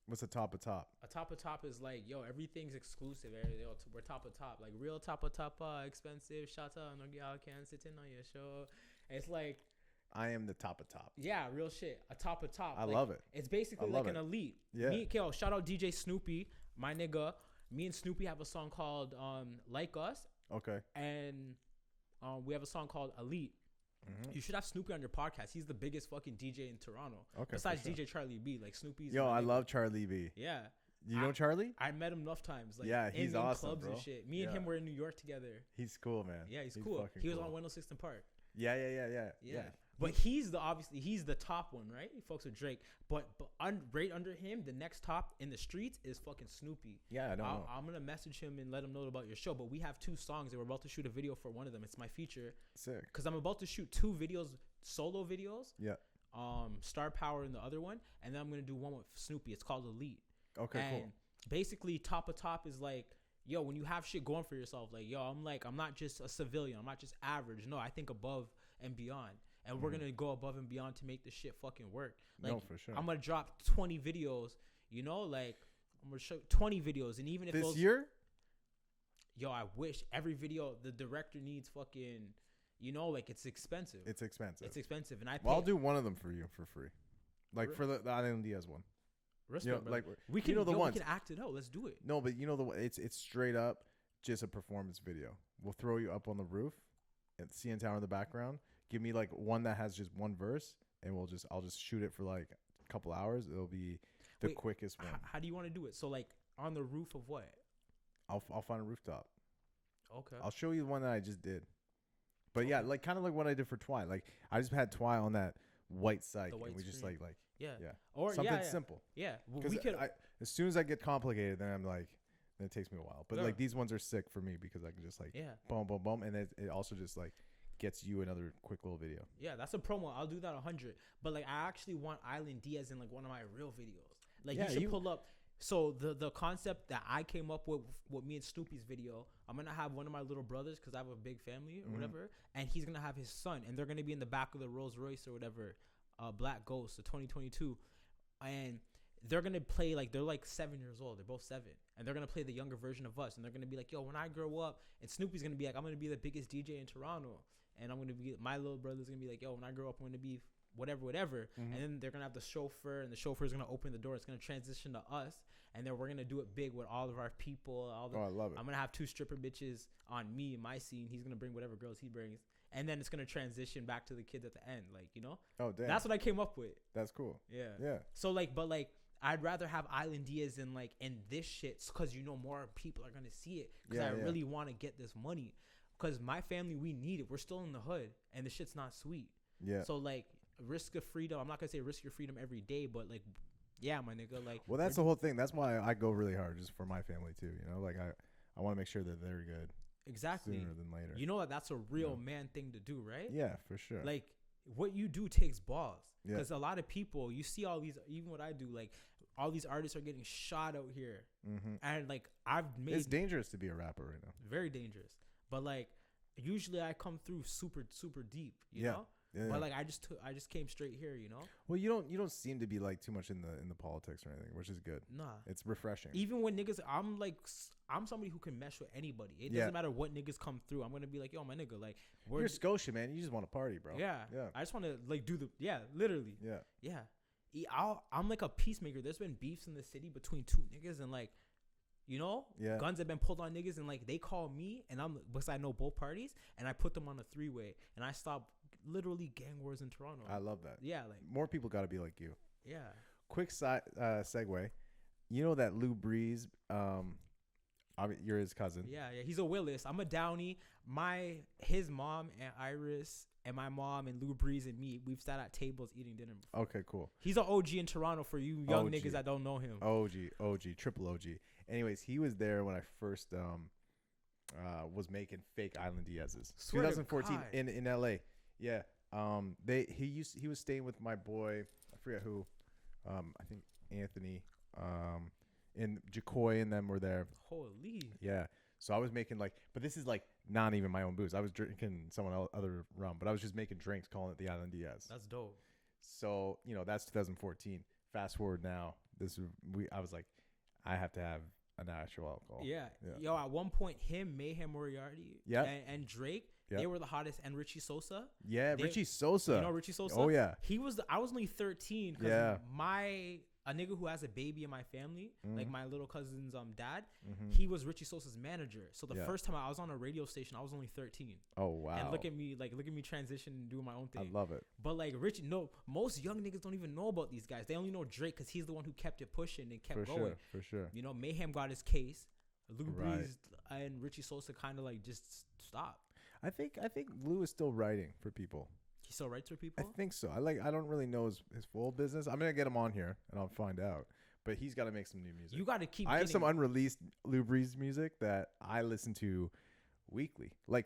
What's the top of top? A top of top is like, yo, everything's exclusive. Yo, we're top of top. Like, real top of top, expensive. Shout out, no girl can sit in on your show. It's like, I am the top of top. yeah, real shit. A top of top. I Like, love it. It's basically I like love an it. elite. Yeah. Yo, shout out DJ Snoopy, my nigga. Me and Snoopy have a song called Like Us, Okay. and we have a song called Elite. Mhm. You should have Snoopy on your podcast. He's the biggest fucking DJ in Toronto. Okay. Besides for sure. DJ Charlie B. Like, Snoopy's Yo, my I nigga. love Charlie B. Yeah. You know Charlie? I met him enough times. Like, Yeah, he's in awesome, clubs bro. and shit. Me and Yeah. him were in New York together. He's cool, man. Yeah, he's cool. fucking He was cool. on 106th and Park. Yeah. Yeah. But he's the top one, right? He fucks with Drake. But right under him, the next top in the streets is fucking Snoopy. Yeah, I don't know. I'm gonna message him and let him know about your show. But we have 2 songs and we're about to shoot a video for one of them. It's my feature Sick. because I'm about to shoot 2 videos, solo videos. Yeah. Star Power in the other one, and then I'm gonna do one with Snoopy. It's called Elite. Okay, and cool. basically top of top is like, yo, when you have shit going for yourself, like, yo, I'm not just a civilian, I'm not just average. No, I think above and beyond, and we're gonna go above and beyond to make this shit fucking work. Like, No, for sure. I'm gonna drop 20 videos, you know, like I'm gonna show 20 videos, and even if This those, year? yo, I wish every video the director needs fucking, you know, like it's expensive. It's expensive. It's expensive, and I pay. Well, I'll do one of them for you for free. Like Re- for the Island Diaz one. Respect, You know, brother. like we can, you know the yo, ones. we can act it out. Let's do it. No, but you know it's straight up just a performance video. We'll throw you up on the roof and CN Tower in the background. Give me like one that has just one verse, and I'll just shoot it for like a couple hours. It'll be the Wait, quickest one. How do you want to do it? So like on the roof of what? I'll find a rooftop. Okay. I'll show you the one that I just did. But yeah, like kind of like what I did for Twy. Like I just had Twy on that white site, white and we just screen. like Yeah. yeah, Or something yeah, simple. Yeah. Well, 'Cause we could. as soon as I get complicated, then I'm like, then it takes me a while. But Yeah. like these ones are sick for me because I can just like yeah. boom, boom, boom, and it also just like gets you another quick little video. Yeah. That's a promo. I'll do that 100. But like, I actually want Island Diaz in like one of my real videos. Like, Yeah, you should you- pull up. So the concept that I came up with me and Snoopy's video, I'm gonna have one of my little brothers because I have a big family or whatever, and he's gonna have his son, and they're gonna be in the back of the Rolls Royce or whatever, Black Ghost, the 2022, and they're gonna play like they're like 7 years old. They're both 7, and they're gonna play the younger version of us, and they're gonna be like, yo, when I grow up, and Snoopy's gonna be like, I'm gonna be the biggest DJ in Toronto, and I'm gonna be my little brother's gonna be like, yo, when I grow up, I'm gonna be whatever, and then they're gonna have the chauffeur, and the chauffeur's gonna open the door. It's gonna transition to us, and then we're gonna do it big with all of our people. Oh, I love it. I'm gonna have 2 stripper bitches on me in my scene. He's gonna bring whatever girls he brings, and then it's gonna transition back to the kids at the end, like, you know. Oh damn, That's what I came up with. that's cool. Yeah. Yeah, So like, but like, I'd rather have Island Diaz in like in this shit because you know more people are gonna see it because Yeah, I yeah. really want to get this money because my family, we need it. We're still in the hood and the shit's not sweet. yeah. So like, risk of freedom. I'm not gonna say risk your freedom every day, but like, yeah, my nigga. Like, Well, that's the whole thing. That's why I go really hard just for my family too. You know, like I want to make sure that they're good exactly. sooner than later. You know that that's a real Yeah. man thing to do, right? Yeah, for sure. Like, what you do takes balls. Yeah. Because a lot of people, you see all these, even what I do, like all these artists are getting shot out here, and like I've made It's dangerous to be a rapper right now. very dangerous. But like, usually I come through super deep, you Yeah. know. Yeah, But yeah. like I just came straight here, you know. Well, you don't seem to be like too much in the politics or anything, which is good. Nah. It's refreshing. Even when niggas, I'm somebody who can mesh with anybody. It Yeah. doesn't matter what niggas come through. I'm gonna be like, yo, my nigga, like, we're You're Scotia, man. You just want to party, bro. yeah. Yeah. I just want to like do the literally. Yeah. Yeah. I'm like a peacemaker. There's been beefs in the city between 2 niggas and like, you know, Yeah. guns have been pulled on niggas and like they call me and I'm because I know both parties and I put them on a 3-way and I stop literally gang wars in Toronto. I love that. Yeah, like More people got to be like you. yeah. Quick segue. You know that Lou Breeze, you're his cousin. Yeah, he's a Willis. I'm a Downey. His mom and Iris and my mom and Lou Breeze and me, we've sat at tables eating dinner before. Okay, cool. He's an OG in Toronto for you young OG. niggas that don't know him. OG, triple OG. Anyways, he was there when I first was making fake Island Diaz's. Swear to 2014 God. in LA. Yeah. He was staying with my boy, I forget who. I think Anthony. And Jacoy and them were there. Holy. Yeah. So I was making but this is not even my own booze. I was drinking other rum, but I was just making drinks, calling it the Island Diaz. That's dope. So, that's 2014. Fast forward now, I was like, I have to have an actual alcohol. Yeah. Yeah. Yo, at one point, him, Mayhem Moriarty, Yeah. and Drake, Yeah. they were the hottest, and Richie Sosa. Yeah, Richie Sosa. You know Richie Sosa? Oh, yeah. I was only 13 because Yeah. a nigga who has a baby in my family, like my little cousin's dad, Mhm. he was Richie Sosa's manager. So the Yeah. first time I was on a radio station, I was only 13. Oh, wow. And look at me transition and doing my own thing. I love it. But like Richie, no, most young niggas don't even know about these guys. They only know Drake because he's the one who kept it pushing and kept going. For sure. You know, Mayhem got his case. Lou Right. Breeze and Richie Sosa kind of like just stopped. I think Lou is still writing for people. He still writes for I people. think so. I don't really know his full business. I'm going to get him on here and I'll find out. But he's got to make some new music. You got to keep. I have some getting- unreleased Lou Breeze music that I listen to weekly. I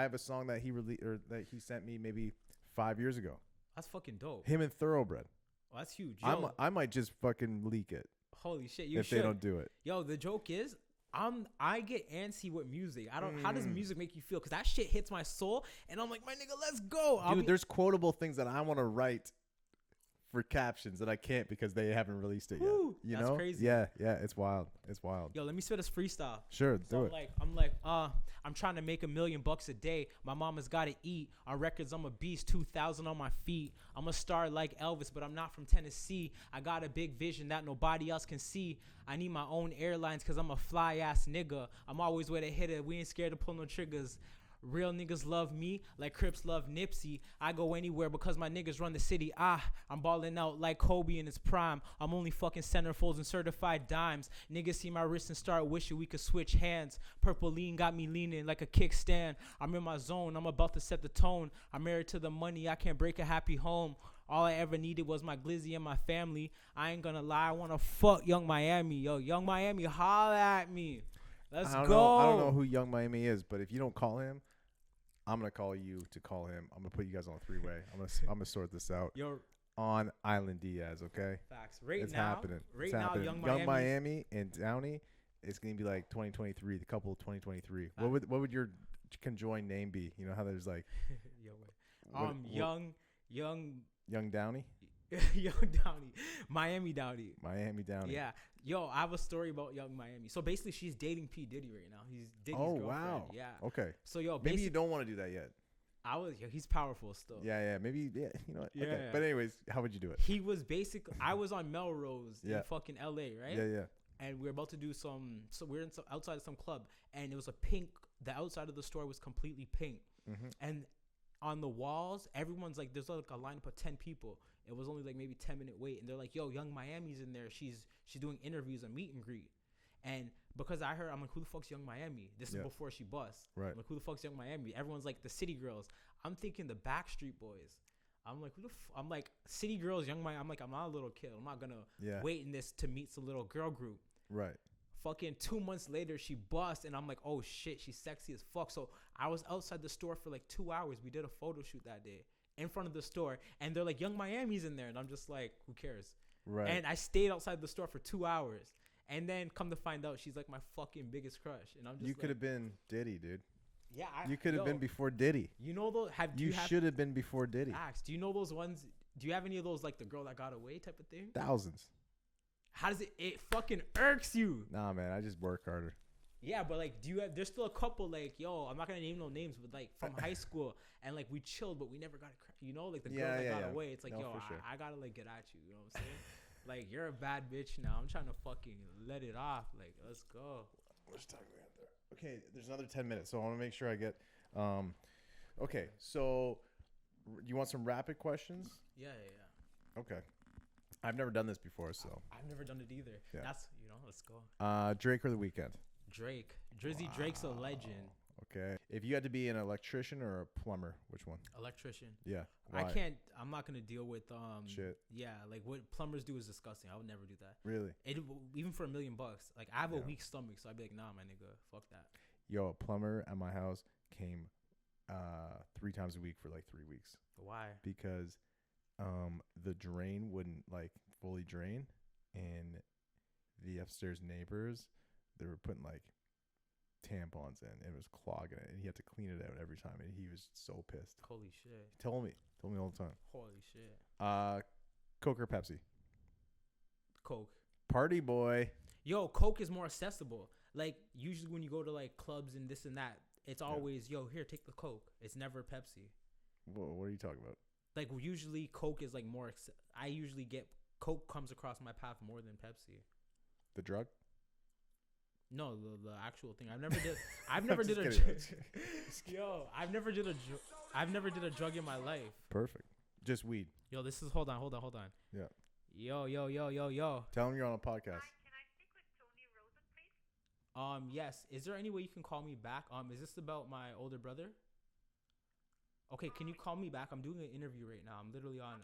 have a song that he released or that he sent me maybe 5 years ago. That's fucking dope. Him and Thoroughbred. Oh, that's huge. Yo, I might just fucking leak it holy shit, you if should. they don't do it. Yo, the joke is, I get antsy with music. I don't. How does Mm. music make you feel? Because that shit hits my soul, and I'm like, my nigga, let's go. Dude, there's quotable things that I want to write for captions that I can't because they haven't released it Woo, yet. You that's know? crazy. Yeah, it's wild. It's wild. Yo, let me spit this freestyle. Sure, So do it. I'm trying to make $1 million a day. My mama's gotta eat. On records, I'm a beast. 2,000 on my feet. I'm a star like Elvis, but I'm not from Tennessee. I got a big vision that nobody else can see. I need my own airlines cause I'm a fly ass nigga. I'm always with a hitter. We ain't scared to pull no triggers. Real niggas love me like Crips love Nipsey. I go anywhere because my niggas run the city. I'm balling out like Kobe in his prime. I'm only fucking centerfolds and certified dimes. Niggas see my wrist and start wishing we could switch hands. Purple lean got me leaning like a kickstand. I'm in my zone. I'm about to set the tone. I'm married to the money. I can't break a happy home. All I ever needed was my glizzy and my family. I ain't gonna lie. I wanna fuck Young Miami. Yo, Young Miami, holla at me. Let's go. I don't know who Young Miami is, but if you don't call him, I'm gonna call you to call him. I'm gonna put you guys on a 3-way. I'm gonna sort this out Yo, on Island Diaz. Okay, facts. it's happening. Right It's now, happening. Young Miami and Downey. It's gonna be like 2023, the couple of 2023. Facts. What would your conjoined name be? You know how there's like Yo, wait. Young Downey, Young Downey, Miami Downey. Miami Downey. Yeah. Yo, I have a story about Young Miami. So basically, she's dating P Diddy right now. He's Diddy's girlfriend. Wow. Yeah. Okay. So yo, Maybe you don't want to do that yet. he's powerful still. Yeah. Maybe. Yeah. You know what? Yeah, Okay. yeah. But anyways, how would you do it? He was basically. I was on Melrose Yeah. in fucking LA, right? Yeah. And we were about to do some. So we we're outside of some club, and it was a pink. The outside of the store was completely pink, Mm-hmm. and on the walls, everyone's like, there's like a lineup of 10 people. It was only like maybe 10-minute wait, and they're like, yo, Young Miami's in there. She's doing interviews and meet and greet. And because I heard, I'm like, who the fuck's Young Miami? This is before she busts. Right. I'm like, who the fuck's Young Miami? Everyone's like the City Girls. I'm thinking the Backstreet Boys. I'm like, I'm like, City Girls, Young Miami. I'm like, I'm not a little kid. I'm not gonna wait in this to meet some little girl group. Right. Fucking 2 months later, she busts, and I'm like, oh shit, she's sexy as fuck. So I was outside the store for like 2 hours. We did a photo shoot that day in front of the store, and they're like, Young Miami's in there, and I'm just like, who cares? Right. And I stayed outside the store for 2 hours, and then come to find out, she's like my fucking biggest crush, and I'm just. You could have been Diddy, dude. Yeah. You could have been before Diddy. You know those? You should have been before Diddy. Acts. Do you know those ones? Do you have any of those like the girl that got away type of thing? Thousands. How does it fucking irks you? Nah, man, I just work harder. Yeah, but like, there's still a couple like, yo, I'm not gonna name no names, but like from high school, and like we chilled, but we never got you know, like the girl that got away. It's like, yo, for sure. I gotta like get at you. You know what I'm saying? Like, you're a bad bitch now. I'm trying to fucking let it off. Like, let's go. How much time we have there? Okay, there's another 10 minutes, so I want to make sure I get. Okay, so you want some rapid questions? Yeah. Okay. I've never done this before, so. I've never done it either. Yeah. That's, let's go. Drake or The Weeknd? Drake. Drizzy Drake's a legend. Okay. If you had to be an electrician or a plumber, which one? Electrician. Yeah. Why? I'm not gonna deal with shit. Yeah, like what plumbers do is disgusting. I would never do that. Really? Even for $1 million. Like, I have a weak stomach, so I'd be like, nah, my nigga, fuck that. Yo, a plumber at my house came 3 times a week for like 3 weeks. Why? Because the drain wouldn't like fully drain, and the upstairs neighbors, they were putting like tampons in, and it was clogging it, and he had to clean it out every time, and he was so pissed. Holy shit. He told me all the time. Holy shit. Coke or Pepsi? Coke. Party boy. Yo, Coke is more accessible. Like, usually when you go to like clubs and this and that, it's always, yo, here, take the Coke. It's never Pepsi. Whoa, what are you talking about? Like, usually Coke is like more. I usually get Coke comes across my path more than Pepsi. The drug? No, the actual thing. I've never did a Yo, I've never did a drug in my life. Perfect. Just weed. Yo, this is hold on. Yeah. Yo. Tell him you're on a podcast. Hi, can I speak with Tony Rosen, please? Yes. Is there any way you can call me back? Is this about my older brother? Okay, can you call me back? I'm doing an interview right now. I'm literally on.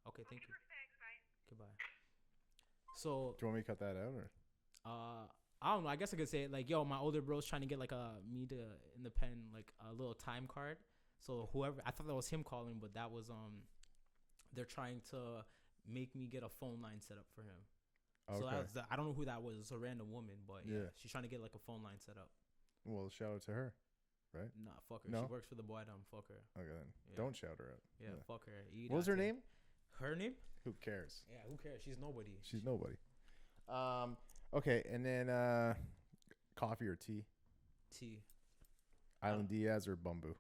Okay, thank you. Perfect, bye. Goodbye. So, Do you want me to cut that out or? I don't know. I guess I could say it like, yo, my older bro's trying to get like me to in the pen like a little time card. So whoever, I thought that was him calling, but that was they're trying to make me get a phone line set up for him. Okay. So I don't know who that was. It's a random woman, but yeah, Yeah. she's trying to get like a phone line set up. Well, shout out to her. Right? Nah, fuck her. No? She works for the boy. Fuck her. Okay, then. Yeah. Don't shout her out. Yeah, fuck her. What was her name? Her name? Who cares? Yeah, who cares? She's nobody. She's nobody. Okay, and then coffee or tea? T. Island Diaz or Bumbu?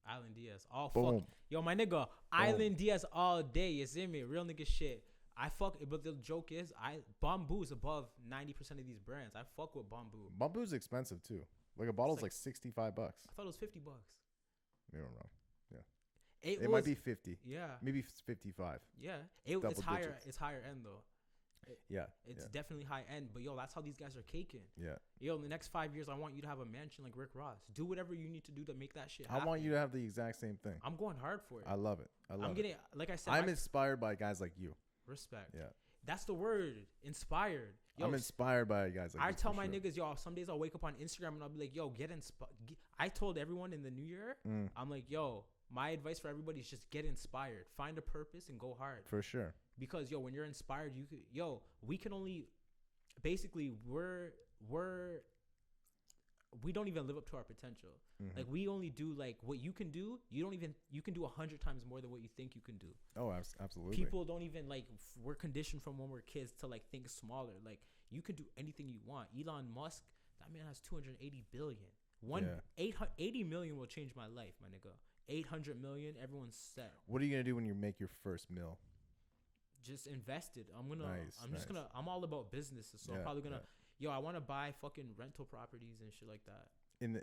Island Diaz. All Boom. fuck. Yo, my nigga. Island Diaz all day. You see me? Real nigga shit. I fuck. But the joke is, Bamboo is above 90% of these brands. I fuck with Bamboo. Bumbu's expensive too. Like a bottle's like $65. I thought it was $50. You're wrong. It It might be 50. Yeah. Maybe it's 55. Yeah. Double It's higher. digits. It's higher end though. Yeah. It's definitely high end. But yo, that's how these guys are caking. Yeah. Yo, in the next 5 years, I want you to have a mansion like Rick Ross. Do whatever you need to do to make that shit I happen. want you to have the exact same thing. I'm going hard for it. I love it. I'm getting, like I said, I'm inspired by guys like you. respect. Yeah. That's the word. Inspired. Yo, I'm inspired by guys like you. I tell for my sure. niggas, yo, some days I'll wake up on Instagram and I'll be like, yo, get inspired. I told everyone in the new year, I'm like, yo, my advice for everybody is just get inspired. Find a purpose and go hard. For sure. Because, yo, when you're inspired, you could, yo, we can only, basically, we don't even live up to our potential. Mm-hmm. Like, we only do, like, what you can do. You can do 100 times more than what you think you can do. Oh, absolutely. People don't even, like, we're conditioned from when we're kids to, like, think smaller. Like, you can do anything you want. Elon Musk, that man has 280 billion. 80 million will change my life, my nigga. 800 million, everyone's set. What are you gonna do when you make your first meal? Just invest it. Nice. I'm all about businesses. So I'm probably gonna, I want to buy fucking rental properties and shit like that. In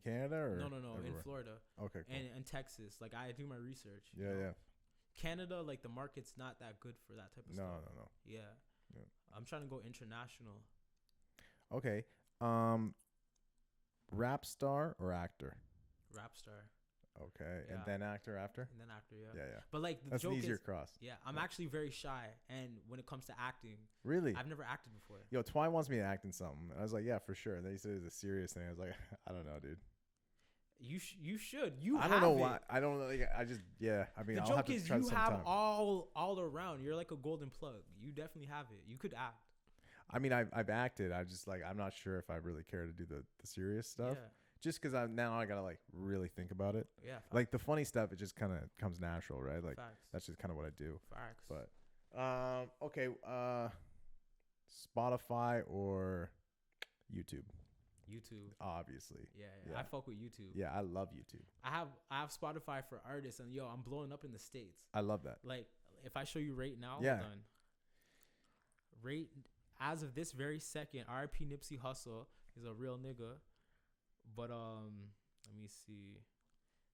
Canada or No, everywhere? in Florida. Okay, cool. And Texas. Like, I do my research. you Yeah, know? yeah. Canada, like, the market's not that good for that type of stuff. No. Yeah. Yeah. I'm trying to go international. Okay. Rap star or actor? Rap star. Okay. Yeah. And then actor after? And then actor, yeah. Yeah. But, like, the That's joke an easier is, cross. yeah, I'm actually very shy. And when it comes to acting, Really? I've never acted before. Yo, Twine wants me to act in something. And I was like, yeah, for sure. And then he said it was a serious thing. I was like, I don't know, dude. You should. I don't know why. I don't know. Like, I just, yeah. I mean, The I'll joke have to is try you have sometime. all around. You're like a golden plug. You definitely have it. You could act. I mean, I've acted. I just, like, I'm not sure if I really care to do the serious stuff. Yeah. Just because I got to, like, really think about it. Yeah. Like, the funny stuff, it just kind of comes natural, right? Like, Facts. that's just kind of what I do. Facts. But, okay. Spotify or YouTube? YouTube. Obviously. Yeah. I fuck with YouTube. Yeah, I love YouTube. I have Spotify for artists, and yo, I'm blowing up in the States. I love that. Like, if I show you right now, Yeah. hold on. Right as of this very second, R.I.P. Nipsey Hussle is a real nigga. But let me see.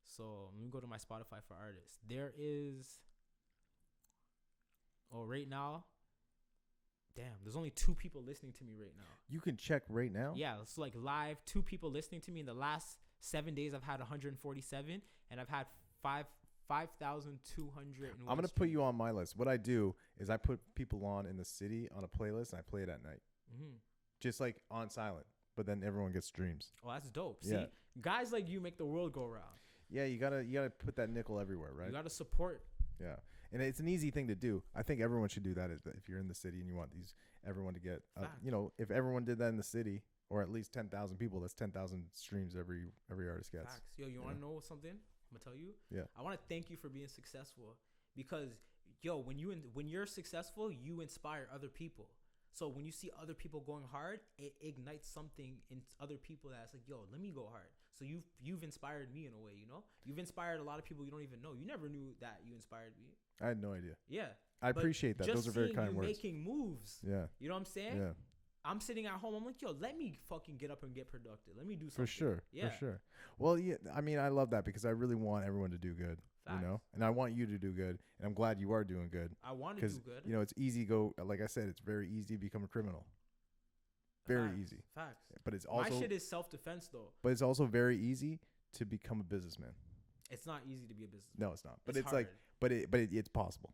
So let me go to my Spotify for artists. There is. Oh, right now. Damn, there's only 2 people listening to me right now. You can check right now? Yeah, it's like live. 2 people listening to me in the last 7 days. I've had 147, and I've had 5,200. I'm going to put you on my list. What I do is I put people on in the city on a playlist, and I play it at night. Mm-hmm. Just like on silent. But then everyone gets streams. Oh, that's dope. See, Yeah. guys like you make the world go round. Yeah, you gotta put that nickel everywhere, right? You gotta support. Yeah, and it's an easy thing to do. I think everyone should do that if you're in the city and you want everyone to get, Facts. if everyone did that in the city, or at least 10,000 people, that's 10,000 streams every artist gets. Facts. Yo, you want to know something? I'm gonna tell you. Yeah. I want to thank you for being successful, because yo, when you're successful, you inspire other people. So when you see other people going hard, it ignites something in other people that's like, yo, let me go hard. So you've inspired me in a way, you know? You've inspired a lot of people you don't even know. You never knew that you inspired me. I had no idea. Yeah. I But appreciate that. just Those are very seeing kind you words. making moves. Yeah. You know what I'm saying? Yeah. I'm sitting at home. I'm like, yo, let me fucking get up and get productive. Let me do something. For sure. Yeah. For sure. Well, yeah. I mean, I love that because I really want everyone to do good. Facts. You know, and I want you to do good, and I'm glad you are doing good. I want to do good. You know, it's easy like I said, it's very easy to become a criminal. Very Facts. easy. Facts. But it's also My shit is self-defense though. But it's also very easy to become a businessman. It's not easy to be a businessman. No, it's not. But It's it's like, hard. it's possible.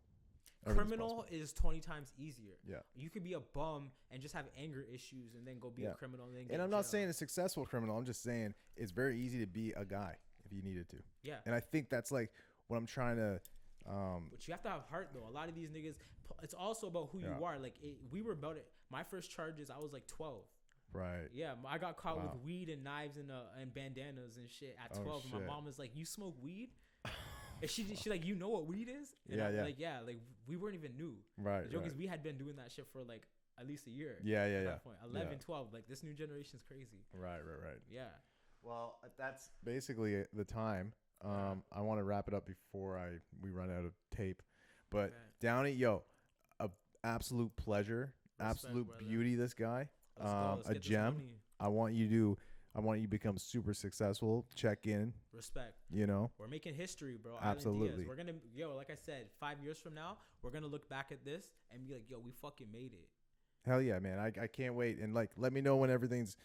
Everything's Criminal possible. is 20 times easier. Yeah. You could be a bum and just have anger issues and then go be a criminal. And, then get And in I'm not jail. saying a successful criminal. I'm just saying it's very easy to be a guy if you needed to. Yeah. And I think that's like what I'm trying to But you have to have heart though. A lot of these niggas, it's also about who you are. Like we were about it. My first charges, I was like 12. Right. Yeah, I got caught with Wow. weed and knives and bandanas and shit at 12. And my shit. mom was like, "You smoke weed?" And she like, "You know what weed is?" And Yeah, I'm yeah. like, yeah, like we weren't even new. Right. The joke right. is we had been doing that shit for like at least a year. Yeah, at yeah, that yeah. point. 11, Yeah. 12. Like this new generation's crazy. Right. Yeah. Well, that's basically the time. I want to wrap it up before we run out of tape. But Okay. Downey, yo, a absolute pleasure, Respect, absolute brother. beauty. This guy, Let's go. Let's a get this gem. money. I want you to become super successful. Check in. Respect. You know. We're making history, bro. Absolutely. Island Diaz. We're gonna, like I said, 5 years from now, we're gonna look back at this and be like, yo, we fucking made it. Hell yeah, man. I can't wait. And like, let me know when everything's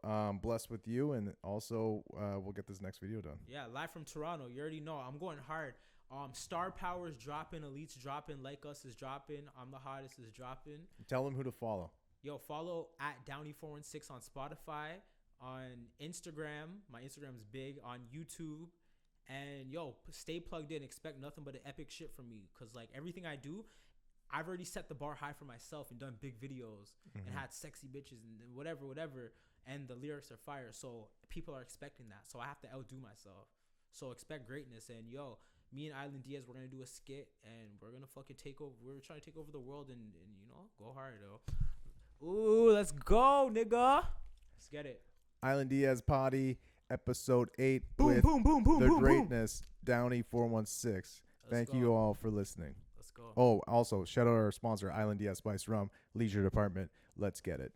blessed with you. And also, we'll get this next video done. Yeah, live from Toronto. You already know. I'm going hard. Star Power's dropping. Elite's dropping. Like Us is dropping. I'm the Hottest is dropping. Tell them who to follow. Yo, follow at Downey416 on Spotify. On Instagram. My Instagram's big. On YouTube. And yo, stay plugged in. Expect nothing but an epic shit from me. Because like everything I do, I've already set the bar high for myself and done big videos and had sexy bitches and whatever. And the lyrics are fire. So people are expecting that. So I have to outdo myself. So expect greatness. And yo, me and Island Diaz, we're going to do a skit and we're going to fucking take over. We're trying to take over the world and you know, go hard, though. Ooh, let's go, nigga. Let's get it. Island Diaz Potty, episode 8. Boom, with boom, boom, boom, the boom, boom. greatness, Downey416. Thank go. you all for listening. Let's go. Oh, also, shout out our sponsor, Island Diaz Spice Rum, Leisure Department. Let's get it.